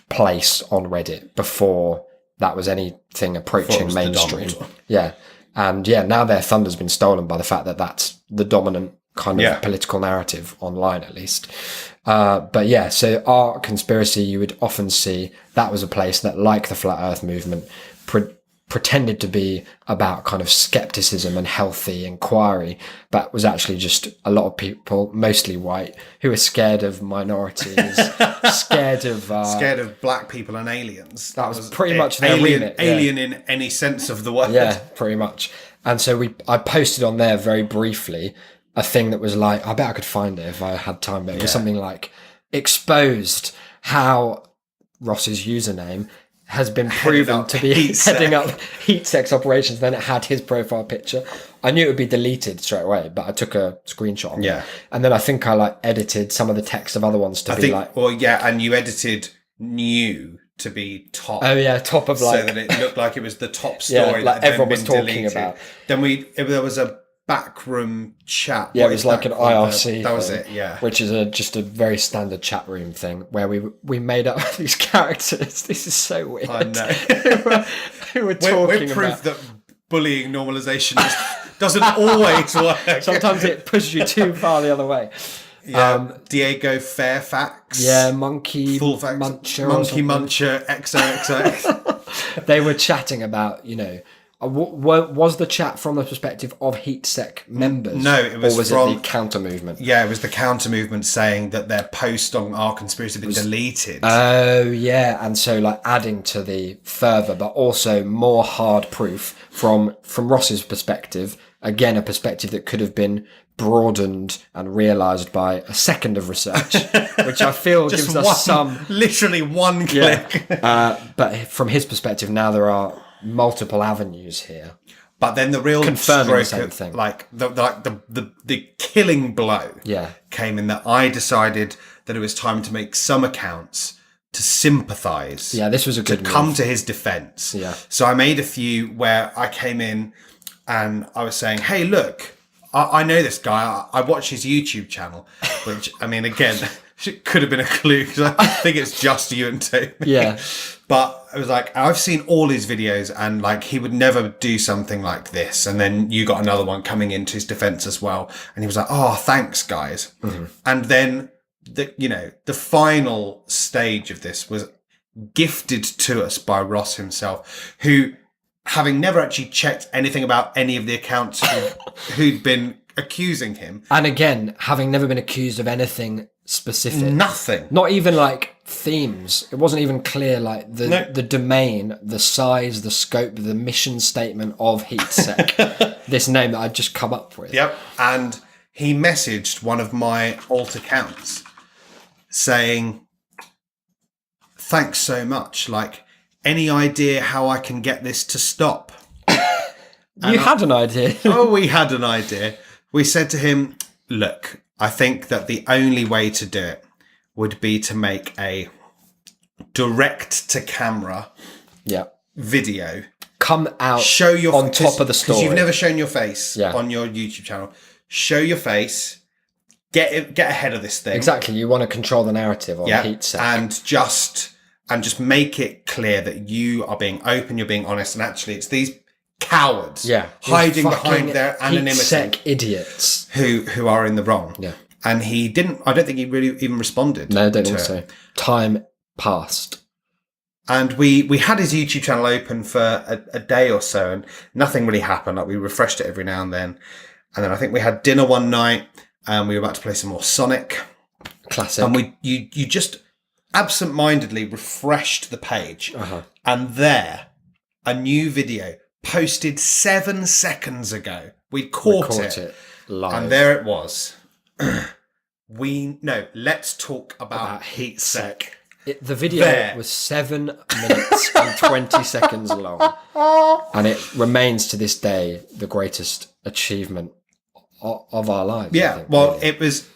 C: place on Reddit before that was anything approaching mainstream. Yeah. And now their thunder's been stolen by the fact that that's the dominant kind of political narrative online, at least. So our conspiracy, you would often see that was a place that, like the Flat Earth movement, pretended to be about kind of skepticism and healthy inquiry, but was actually just a lot of people, mostly white, who were scared of minorities, scared of
A: black people and aliens.
C: That was pretty much their remit.
A: Alien in any sense of the word.
C: Yeah, pretty much. And so I posted on there very briefly a thing that was like, I bet I could find it if I had time, but it was something like, exposed how Ross's username has been proven to be heading up heat sex operations. Then it had his profile picture. I knew it would be deleted straight away, but I took a screenshot of it. And then I think I edited some of the text of other ones to
A: and you edited new to be top.
C: Oh yeah, top of
A: so that it looked like it was the top story that
C: everyone was talking
A: deleted.
C: about.
A: Then there was a backroom chat.
C: Yeah, it was like an IRC.
A: That was it. Yeah,
C: which is just a very standard chat room thing where we made up these characters. This is so weird.
A: I know.
C: who were talking
A: we're proof that bullying normalization doesn't always work.
C: Sometimes it pushes you too far the other way.
A: Diego Fairfax.
C: Yeah, Monkey Muncher.
A: Monkey Muncher XOXO.
C: They were chatting about, was the chat from the perspective of HeatSec members?
A: No, it was
C: it the counter movement?
A: Yeah, it was the counter movement saying that their post on our conspiracy had been deleted.
C: Oh, yeah. And so adding to the further, but also more hard proof from Ross's perspective, again, a perspective that could have been broadened and realised by a second of research, which I feel gives us
A: literally one click.
C: Yeah. But from his perspective, now there are multiple avenues here.
A: But then the real
C: confirming the same thing,
A: the killing blow, came in that I decided that it was time to make some accounts to sympathise.
C: Yeah, this was a good
A: to come to his defence.
C: Yeah.
A: So I made a few where I came in and I was saying, "Hey, look, I know this guy. I watch his YouTube channel," which I mean, again, it could have been a clue because I think it's just you and Toby.
C: Yeah.
A: But I was like, I've seen all his videos and he would never do something like this. And then you got another one coming into his defense as well. And he was like, oh, thanks guys. Mm-hmm. And then the final stage of this was gifted to us by Ross himself, who, having never actually checked anything about any of the accounts who'd been accusing him.
C: And again, having never been accused of anything specific.
A: Nothing.
C: Not even themes. It wasn't even clear the domain, the size, the scope, the mission statement of HeatSec. This name that I'd just come up with.
A: Yep. And he messaged one of my alt accounts saying, thanks so much. Any idea how I can get this to stop?
C: You had an idea.
A: We had an idea. We said to him, look, I think that the only way to do it would be to make a direct to camera video.
C: Come out
A: show your
C: on top of the story.
A: Because you've never shown your face on your YouTube channel. Show your face. Get ahead of this thing.
C: Exactly. You want to control the narrative on HeatSec.
A: And just make it clear that you are being open, you're being honest, and actually it's these cowards hiding behind their anonymity.
C: HeatSec idiots.
A: Who are in the wrong.
C: Yeah.
A: And I don't think he really even responded.
C: No, I don't think so. Time passed.
A: And we had his YouTube channel open for a day or so and nothing really happened. We refreshed it every now and then. And then I think we had dinner one night and we were about to play some more Sonic.
C: Classic.
A: And you just absent-mindedly refreshed the page. Uh-huh. And there, a new video posted 7 seconds ago. We caught it
C: live.
A: and there it was. Let's talk about Heat Sec.
C: The video was 7 minutes and 20 seconds long, and it remains to this day the greatest achievement of our lives.
A: Yeah,
C: I think,
A: well,
C: really.
A: it was.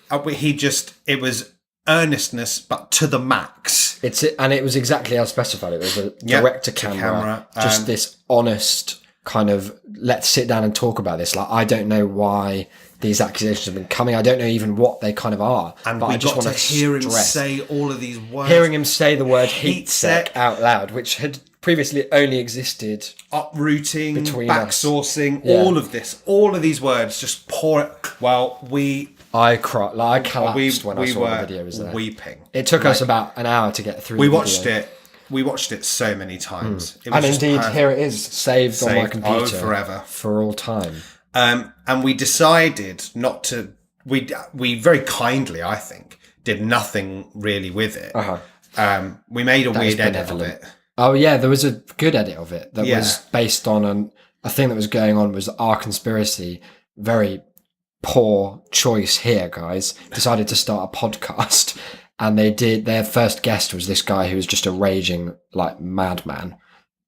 A: It was earnestness, but to the max.
C: And it was exactly as specified. It was a direct to camera, just this honest kind of, let's sit down and talk about this. Like, I don't know why these accusations have been coming. I don't know even what they kind of are.
A: And
C: but
A: we
C: I just
A: got
C: want
A: to hear him say all of these words.
C: Hearing him say the word heat sec out loud, which had previously only existed.
A: Uprooting,
C: between
A: backsourcing, all of this. All of these words just pour it. Well,
C: I cried. Like, I collapsed when I saw the video. Was there
A: weeping.
C: It took us about an hour to get through.
A: We watched it. We watched it so many times. It was
C: And
A: just
C: indeed,
A: perfect.
C: here it is, saved on my computer
A: forever,
C: for all time.
A: And we decided not to. We very kindly, I think, did nothing really with it. We made a weird edit of it.
C: Oh yeah, there was a good edit of it that was based on a thing that was going on. Was our conspiracy very poor choice here, guys? Decided to start a podcast. And they did. Their first guest was this guy who was just a raging like madman,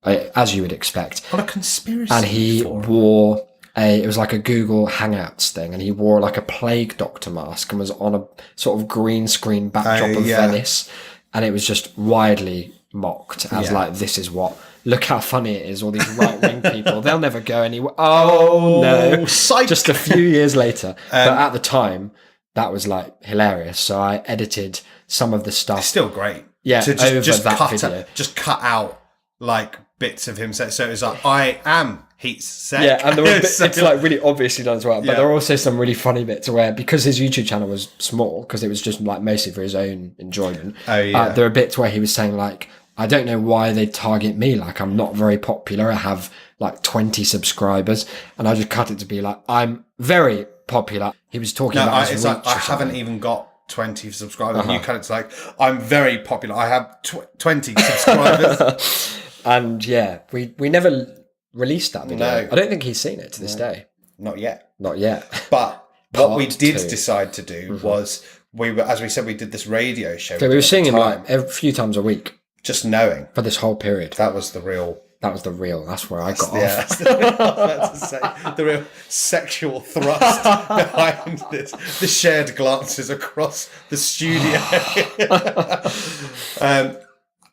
C: as you would expect.
A: On a conspiracy,
C: and he wore it was like a Google Hangouts thing, and he wore like a plague doctor mask and was on a sort of green screen backdrop of Venice, and it was just widely mocked as like, this is what. Look how funny it is. All these right wing people, they'll never go anywhere. Oh no!
A: Psych.
C: Just a few years later, but at the time. That was like hilarious. So I edited some of the stuff.
A: It's still great.
C: Yeah,
A: to just
C: that
A: cut
C: video.
A: Just cut out like bits of him. So it was like, I am Heat Sec.
C: Yeah, and there were bits, it's like really obviously done as well. But there are also some really funny bits where, because his YouTube channel was small, because it was just like mostly for his own enjoyment. There are bits where he was saying like, I don't know why they target me. Like, I'm not very popular. I have like 20 subscribers. And I just cut it to be like, I'm very popular. He was talking about his reach.
A: I haven't even got 20 subscribers. You cut it to like, I'm very popular. I have 20 subscribers.
C: And yeah, we never released that video.
A: No.
C: I don't think he's seen it to this day.
A: Not yet.
C: Not yet.
A: But what we
C: Part
A: did
C: 2.
A: decide to do was, as we said, we did this radio show.
C: So we were seeing him like a few times a week.
A: Just knowing.
C: For this whole period.
A: That was the real.
C: That's where I got off.
A: That's about to say, the real sexual thrust behind this. The shared glances across the studio.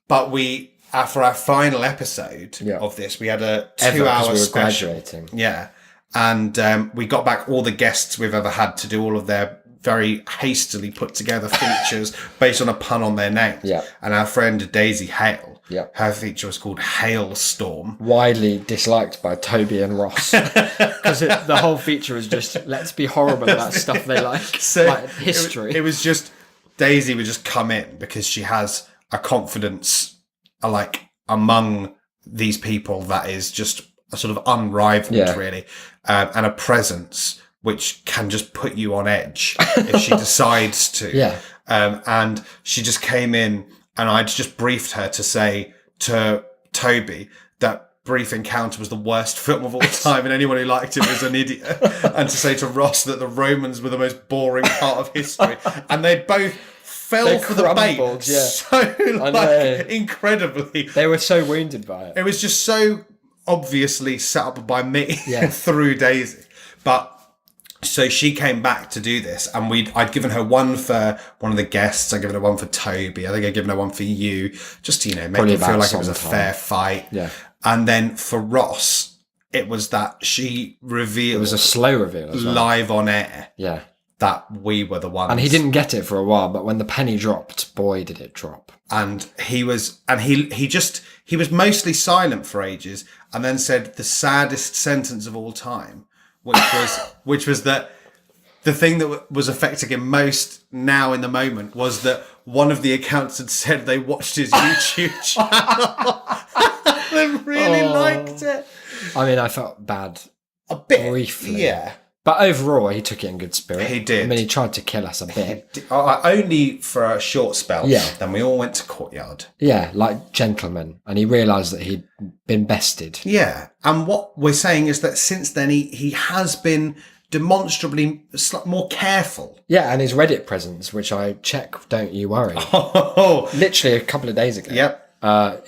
A: But for our final episode of this, we had a 2-hour special.
C: Graduating.
A: Yeah. And we got back all the guests we've ever had to do all of their very hastily put together features based on a pun on their names.
C: Yeah.
A: And our friend Daisy Hale,
C: yeah,
A: her feature was called Hailstorm.
C: Widely disliked by Toby and Ross. Because the whole feature was just, let's be horrible about stuff they like.
A: So
C: like history.
A: It was just, Daisy would just come in because she has a confidence like among these people that is just sort of unrivaled, really. And a presence which can just put you on edge if she decides to.
C: Yeah.
A: And she just came in, and I'd just briefed her to say to Toby that Brief Encounter was the worst film of all time, and anyone who liked it was an idiot. And to say to Ross that the Romans were the most boring part of history. And they both fell for the bait so incredibly.
C: They were so wounded by it.
A: It was just so obviously set up by me through Daisy. But so she came back to do this, and I'd given her one for one of the guests. I'd given her one for Toby. I think I'd given her one for you, just to, make it feel like it was a fair fight.
C: Yeah.
A: And then for Ross, it was that she revealed.
C: It was a slow reveal as well.
A: Live on air.
C: Yeah.
A: That we were the ones.
C: And he didn't get it for a while, but when the penny dropped, boy, did it drop.
A: And he was mostly silent for ages, and then said the saddest sentence of all time, which was that the thing that was affecting him most now in the moment was that one of the accounts had said they watched his YouTube channel. They really liked it.
C: I mean, I felt bad
A: a bit
C: briefly.
A: Yeah.
C: But overall, he took it in good spirit.
A: He did.
C: I mean, he tried to kill us a bit.
A: Only for a short spell.
C: Yeah.
A: Then we all went to courtyard.
C: Yeah, like gentlemen. And he realised that he'd been bested.
A: Yeah. And what we're saying is that since then, he has been demonstrably more careful.
C: Yeah, and his Reddit presence, which I check, don't you worry.
A: Oh,
C: Literally a couple of days ago.
A: yep.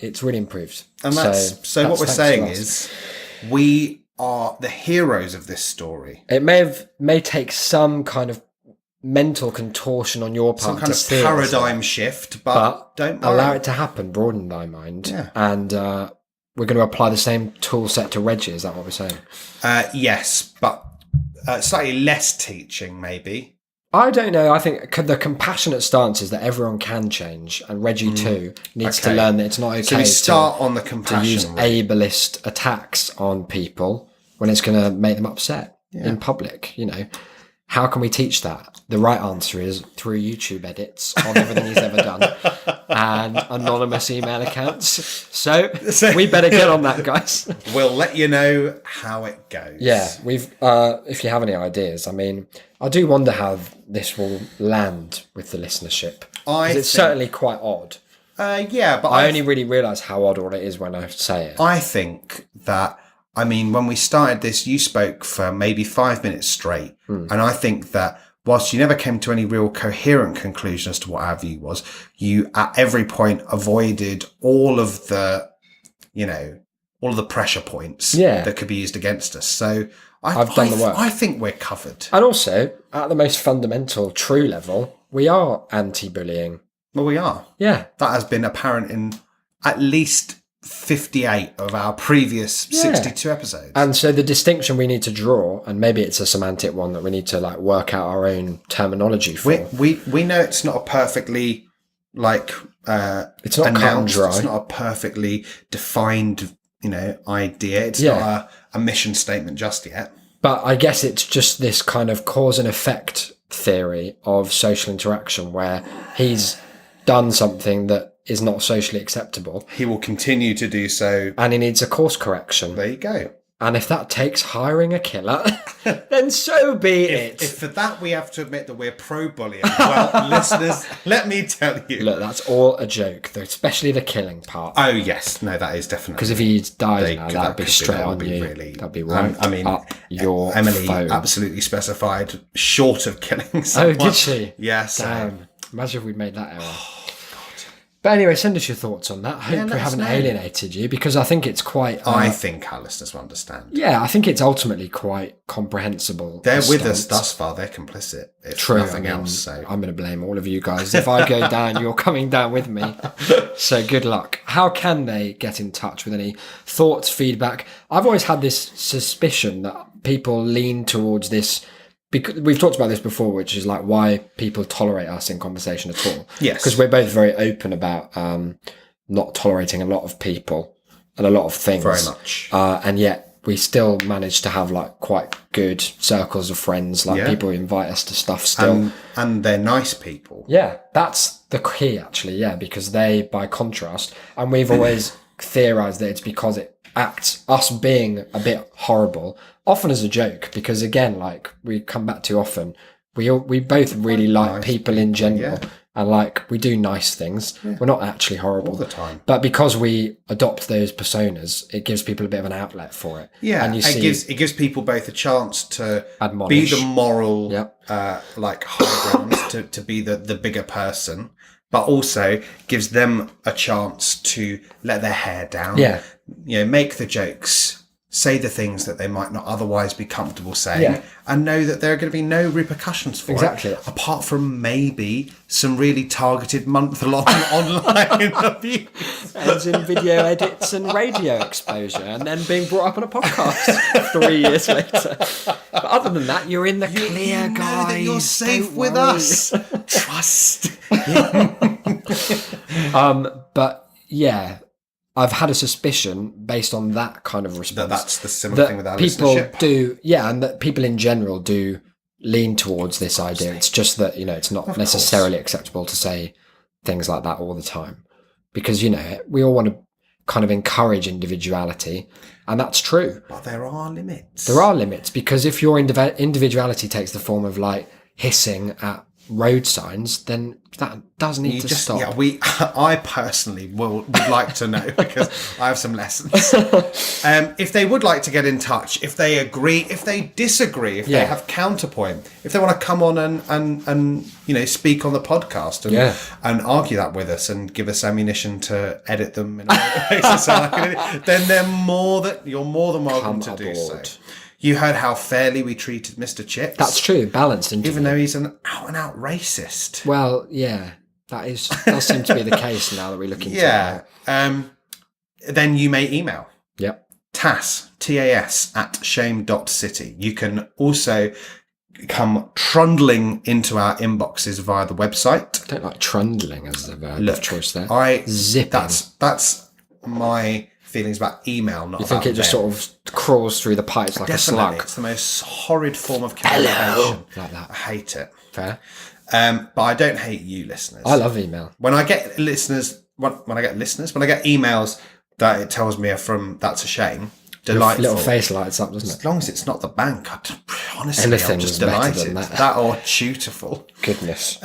C: It's really improved.
A: And so what we're saying is we are the heroes of this story.
C: It may take some kind of mental contortion on your part,
A: Some kind
C: to
A: of
C: see
A: paradigm shift, but don't worry.
C: allow it to happen, broaden thy mind.
A: Yeah.
C: And we're going to apply the same tool set to Reggie, is that what we're saying?
A: Yes, but slightly less teaching, maybe.
C: I don't know. I think the compassionate stance is that everyone can change, and Reggie too needs to learn that it's not okay
A: So we start on the
C: to
A: compassion
C: use
A: route.
C: ableist attacks on people when it's going to make them upset in public. You know, how can we teach that? The right answer is through YouTube edits of everything he's ever done and anonymous email accounts. So we better get on that, guys.
A: We'll let you know how it goes.
C: Yeah, we've. If you have any ideas, I mean, I do wonder how this will land with the listenership. 'Cause it's certainly quite odd.
A: Yeah, but
C: I only really realise how odd all it is when I say it.
A: I think that, I mean, when we started this, you spoke for maybe 5 minutes straight. And I think that whilst you never came to any real coherent conclusion as to what our view was, you at every point avoided all of the, all of the pressure points that could be used against us. So
C: I've done the work.
A: I think we're covered.
C: And also, at the most fundamental, true level, we are anti-bullying.
A: Well, we are.
C: Yeah.
A: That has been apparent in at least 58 of our previous 62 episodes.
C: And so the distinction we need to draw, and maybe it's a semantic one that we need to work out our own terminology for.
A: We know it's not a perfectly
C: it's not cut and dry.
A: It's not a perfectly defined idea. It's not a mission statement just yet.
C: But I guess it's just this kind of cause and effect theory of social interaction where he's done something that is not socially acceptable.
A: He will continue to do so.
C: And he needs a course correction.
A: There you go.
C: And if that takes hiring a killer, then so be it.
A: If for that we have to admit that we're pro-bullying, well, listeners, let me tell you.
C: Look, that's all a joke, though, especially the killing part.
A: Oh, yes. No, that is definitely.
C: Because if he dies now, that'd be straight on you.
A: Really,
C: that'd be right
A: I mean,
C: up your
A: Emily
C: phone.
A: absolutely specified short of killing someone.
C: Oh, did she?
A: Yes.
C: Damn. Imagine if we'd made that error. But anyway, send us your thoughts on that. I hope we haven't alienated you, because I think it's quite...
A: I think our listeners will understand.
C: Yeah, I think it's ultimately quite comprehensible.
A: They're with us thus far. They're complicit. If
C: True.
A: nothing else. So.
C: I'm going to blame all of you guys. If I go down, you're coming down with me. So good luck. How can they get in touch with any thoughts, feedback? I've always had this suspicion that people lean towards this... Because we've talked about this before, which is why people tolerate us in conversation at all.
A: Yes.
C: Because we're both very open about not tolerating a lot of people and a lot of things.
A: Very much.
C: And yet we still manage to have quite good circles of friends, people who invite us to stuff still.
A: And they're nice people.
C: Yeah, that's the key actually, because they, by contrast, and we've always theorised that it's because it acts, us being a bit horrible, often as a joke, because again, we come back to often, we both really like nice people in general, and we do nice things. We're not actually horrible
A: all the time,
C: but because we adopt those personas, it gives people a bit of an outlet for it.
A: Yeah, and it gives people both a chance to be the moral, high ground, to be the bigger person, but also gives them a chance to let their hair down. Yeah. Make the jokes, say the things that they might not otherwise be comfortable saying, and know that there are going to be no repercussions for it, apart from maybe some really targeted month-long online abuse.
C: As in video edits and radio exposure, and then being brought up on a podcast 3 years later. But other than that, you're in the clear,
A: you
C: guys.
A: That you're safe with us. Trust.
C: But yeah, I've had a suspicion based on that kind of response.
A: That's the similar thing with our
C: people
A: listenership.
C: and that people in general do lean towards this idea. It's just that, it's not necessarily acceptable to say things like that all the time. Because, we all want to kind of encourage individuality. And that's true.
A: But there are limits.
C: There are limits, because if your individuality takes the form of like hissing at road signs, then that does need to stop.
A: Yeah, I personally would like to know, because I have some lessons. If they would like to get in touch, if they agree, if they disagree, if they have counterpoint, if they want to come on and speak on the podcast and argue that with us and give us ammunition to edit them in a way to sound like an idiot, then you're more than welcome to do so. You heard how fairly we treated Mr. Chips.
C: That's true, balanced interview.
A: Even though he's an out-and-out racist.
C: Well, yeah, does seem to be the case now that we look into it.
A: Yeah. Then you may email.
C: Yep.
A: TAS at shame.city. You can also come trundling into our inboxes via the website.
C: I don't like trundling as the verb of choice there.
A: Zipping. That's my feelings about email, not
C: you think it just sort of crawls through the pipes like a slug?
A: It's the most horrid form of communication.
C: Hello. Like that.
A: I hate it.
C: Fair.
A: But I don't hate you, listeners.
C: I love email.
A: When I get when I get emails that it tells me are from That's a Shame, delightful.
C: Your little face lights up, doesn't it?
A: As long as it's not the bank, honestly,
C: Anything
A: I'm just
C: is better
A: delighted.
C: than that.
A: That or dutiful.
C: Goodness.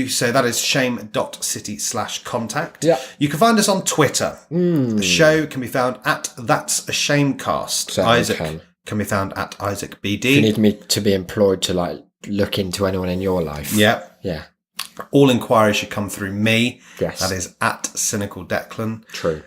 A: So that is shame.city/contact.
C: Yeah.
A: You can find us on Twitter. The show can be found at That's a Shamecast.
C: So
A: Isaac can be found at Isaac BD.
C: You need me to be employed to like look into anyone in your life.
A: Yeah.
C: Yeah.
A: All inquiries should come through me.
C: Yes.
A: That is at Cynical Declan.
C: True.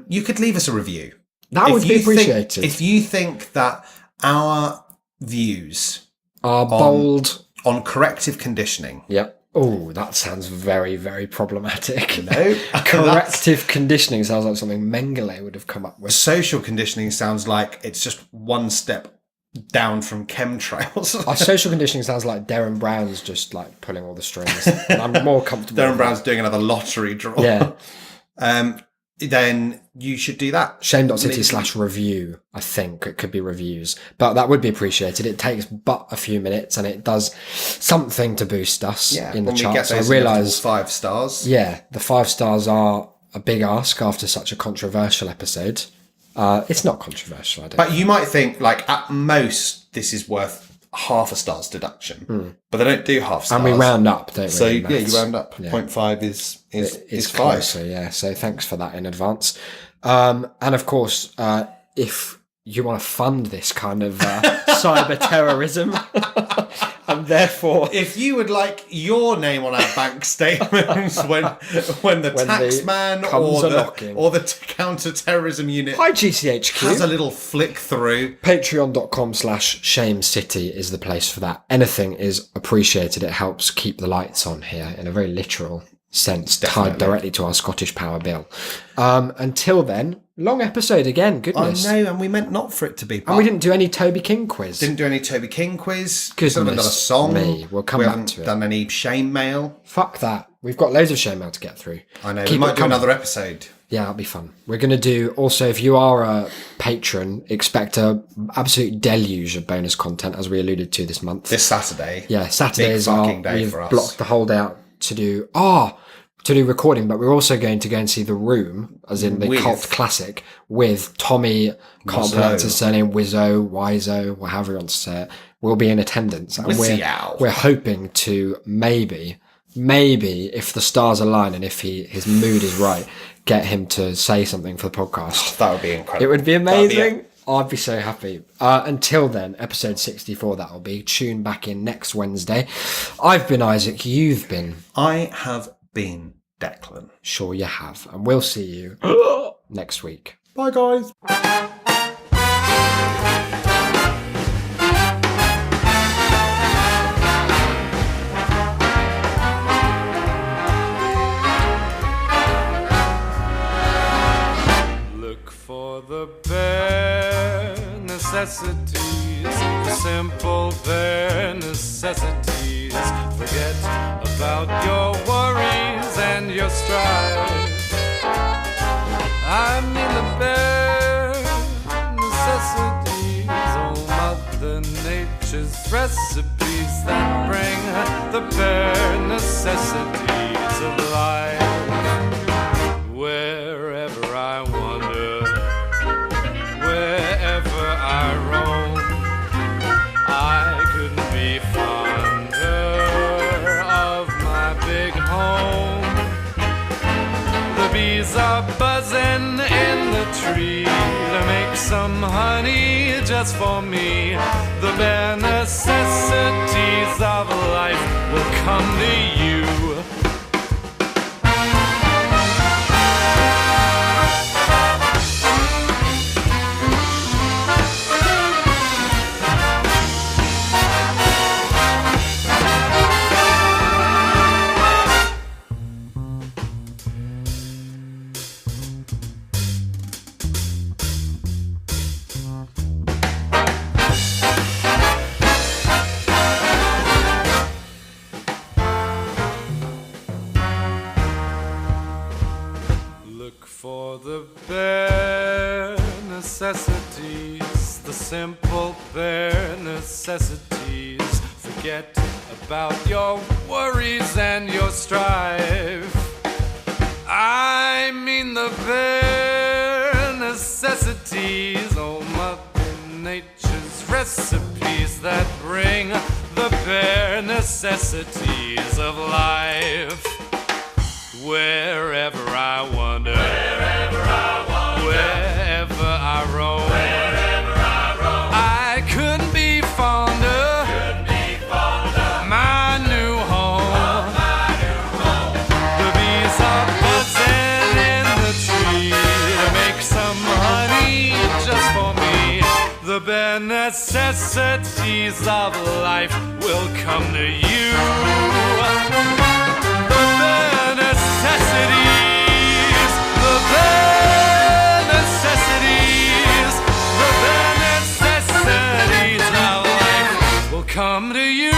A: You could leave us a review.
C: That would be appreciated.
A: If you think that our views
C: are bold
A: on corrective conditioning.
C: Yep. Oh, that sounds very, very problematic.
A: No.
C: Corrective conditioning sounds like something Mengele would have come up with.
A: Social conditioning sounds like it's just one step down from chemtrails.
C: Our social conditioning sounds like Darren Brown's just like pulling all the strings. And I'm more comfortable.
A: Darren Brown's doing another lottery draw.
C: Yeah.
A: Then you should do that.
C: Shame.city/review. I think it could be reviews, but that would be appreciated. It takes but a few minutes and it does something to boost us in the charts. I realise
A: 5 stars.
C: Yeah, the 5 stars are a big ask after such a controversial episode. It's not controversial, I don't
A: But you might think, like, at most, this is worth half a star's deduction. But they don't do half stars.
C: And we round up, don't we?
A: So, you round up. Yeah. 0.5 is 5.
C: Closer, yeah. So thanks for that in advance. And of course, if you want to fund this kind of cyber terrorism, and therefore...
A: If you would like your name on our bank statements when the taxman or the counter-terrorism unit
C: Hi, GCHQ.
A: has a little flick through.
C: Patreon.com/shamecity is the place for that. Anything is appreciated. It helps keep the lights on here in a very literal sense, tied directly to our Scottish Power bill. Until then, long episode again, goodness.
A: I know, and we meant not for it to be.
C: And we didn't do any Toby King quiz.
A: Didn't do any Toby King quiz.
C: Goodness
A: We haven't done a song.
C: me. We'll come back to it.
A: Done any shame mail.
C: Fuck that. We've got loads of shame mail to get through.
A: I know. We might do another episode.
C: Yeah, that'll be fun. We're going to do, also, if you are a patron, expect a absolute deluge of bonus content, as we alluded to this month.
A: This Saturday.
C: Yeah, Saturdays
A: Big fucking day
C: we've
A: for us.
C: blocked the whole day out to do recording, but we're also going to go and see The Room, as in the cult classic, with Tommy, can't pronounce his surname, Wiseau, however you want to say it, will be in attendance. And we're hoping to maybe, if the stars align and if his mood is right, get him to say something for the podcast.
A: That would be incredible.
C: It would be amazing. I'd be so happy. Until then, episode 64, that'll be. Tune back in next Wednesday. I've been Isaac, you've been...
A: I have been Declan.
C: Sure you have. And we'll see you next week.
A: Bye, guys.
B: Look for the bare necessities, the simple bare necessities. Forget about your worries and your strife. I mean the bare necessities, oh Mother Nature's recipes that bring the bare necessities of life. Where some honey just for me. The bare necessities of life will come to you. For the bare necessities, the simple bare necessities. Forget about your worries and your strife. I mean the bare necessities, oh Mother Nature's recipes that bring the bare necessities of life. Wherever I wander, wherever I roam, I couldn't be fonder, my new home. The bees are buzzing in the tree to make some honey just for me. The bare necessities of life will come to you. Necessities, the bare necessities, the bare necessities of life will come to you.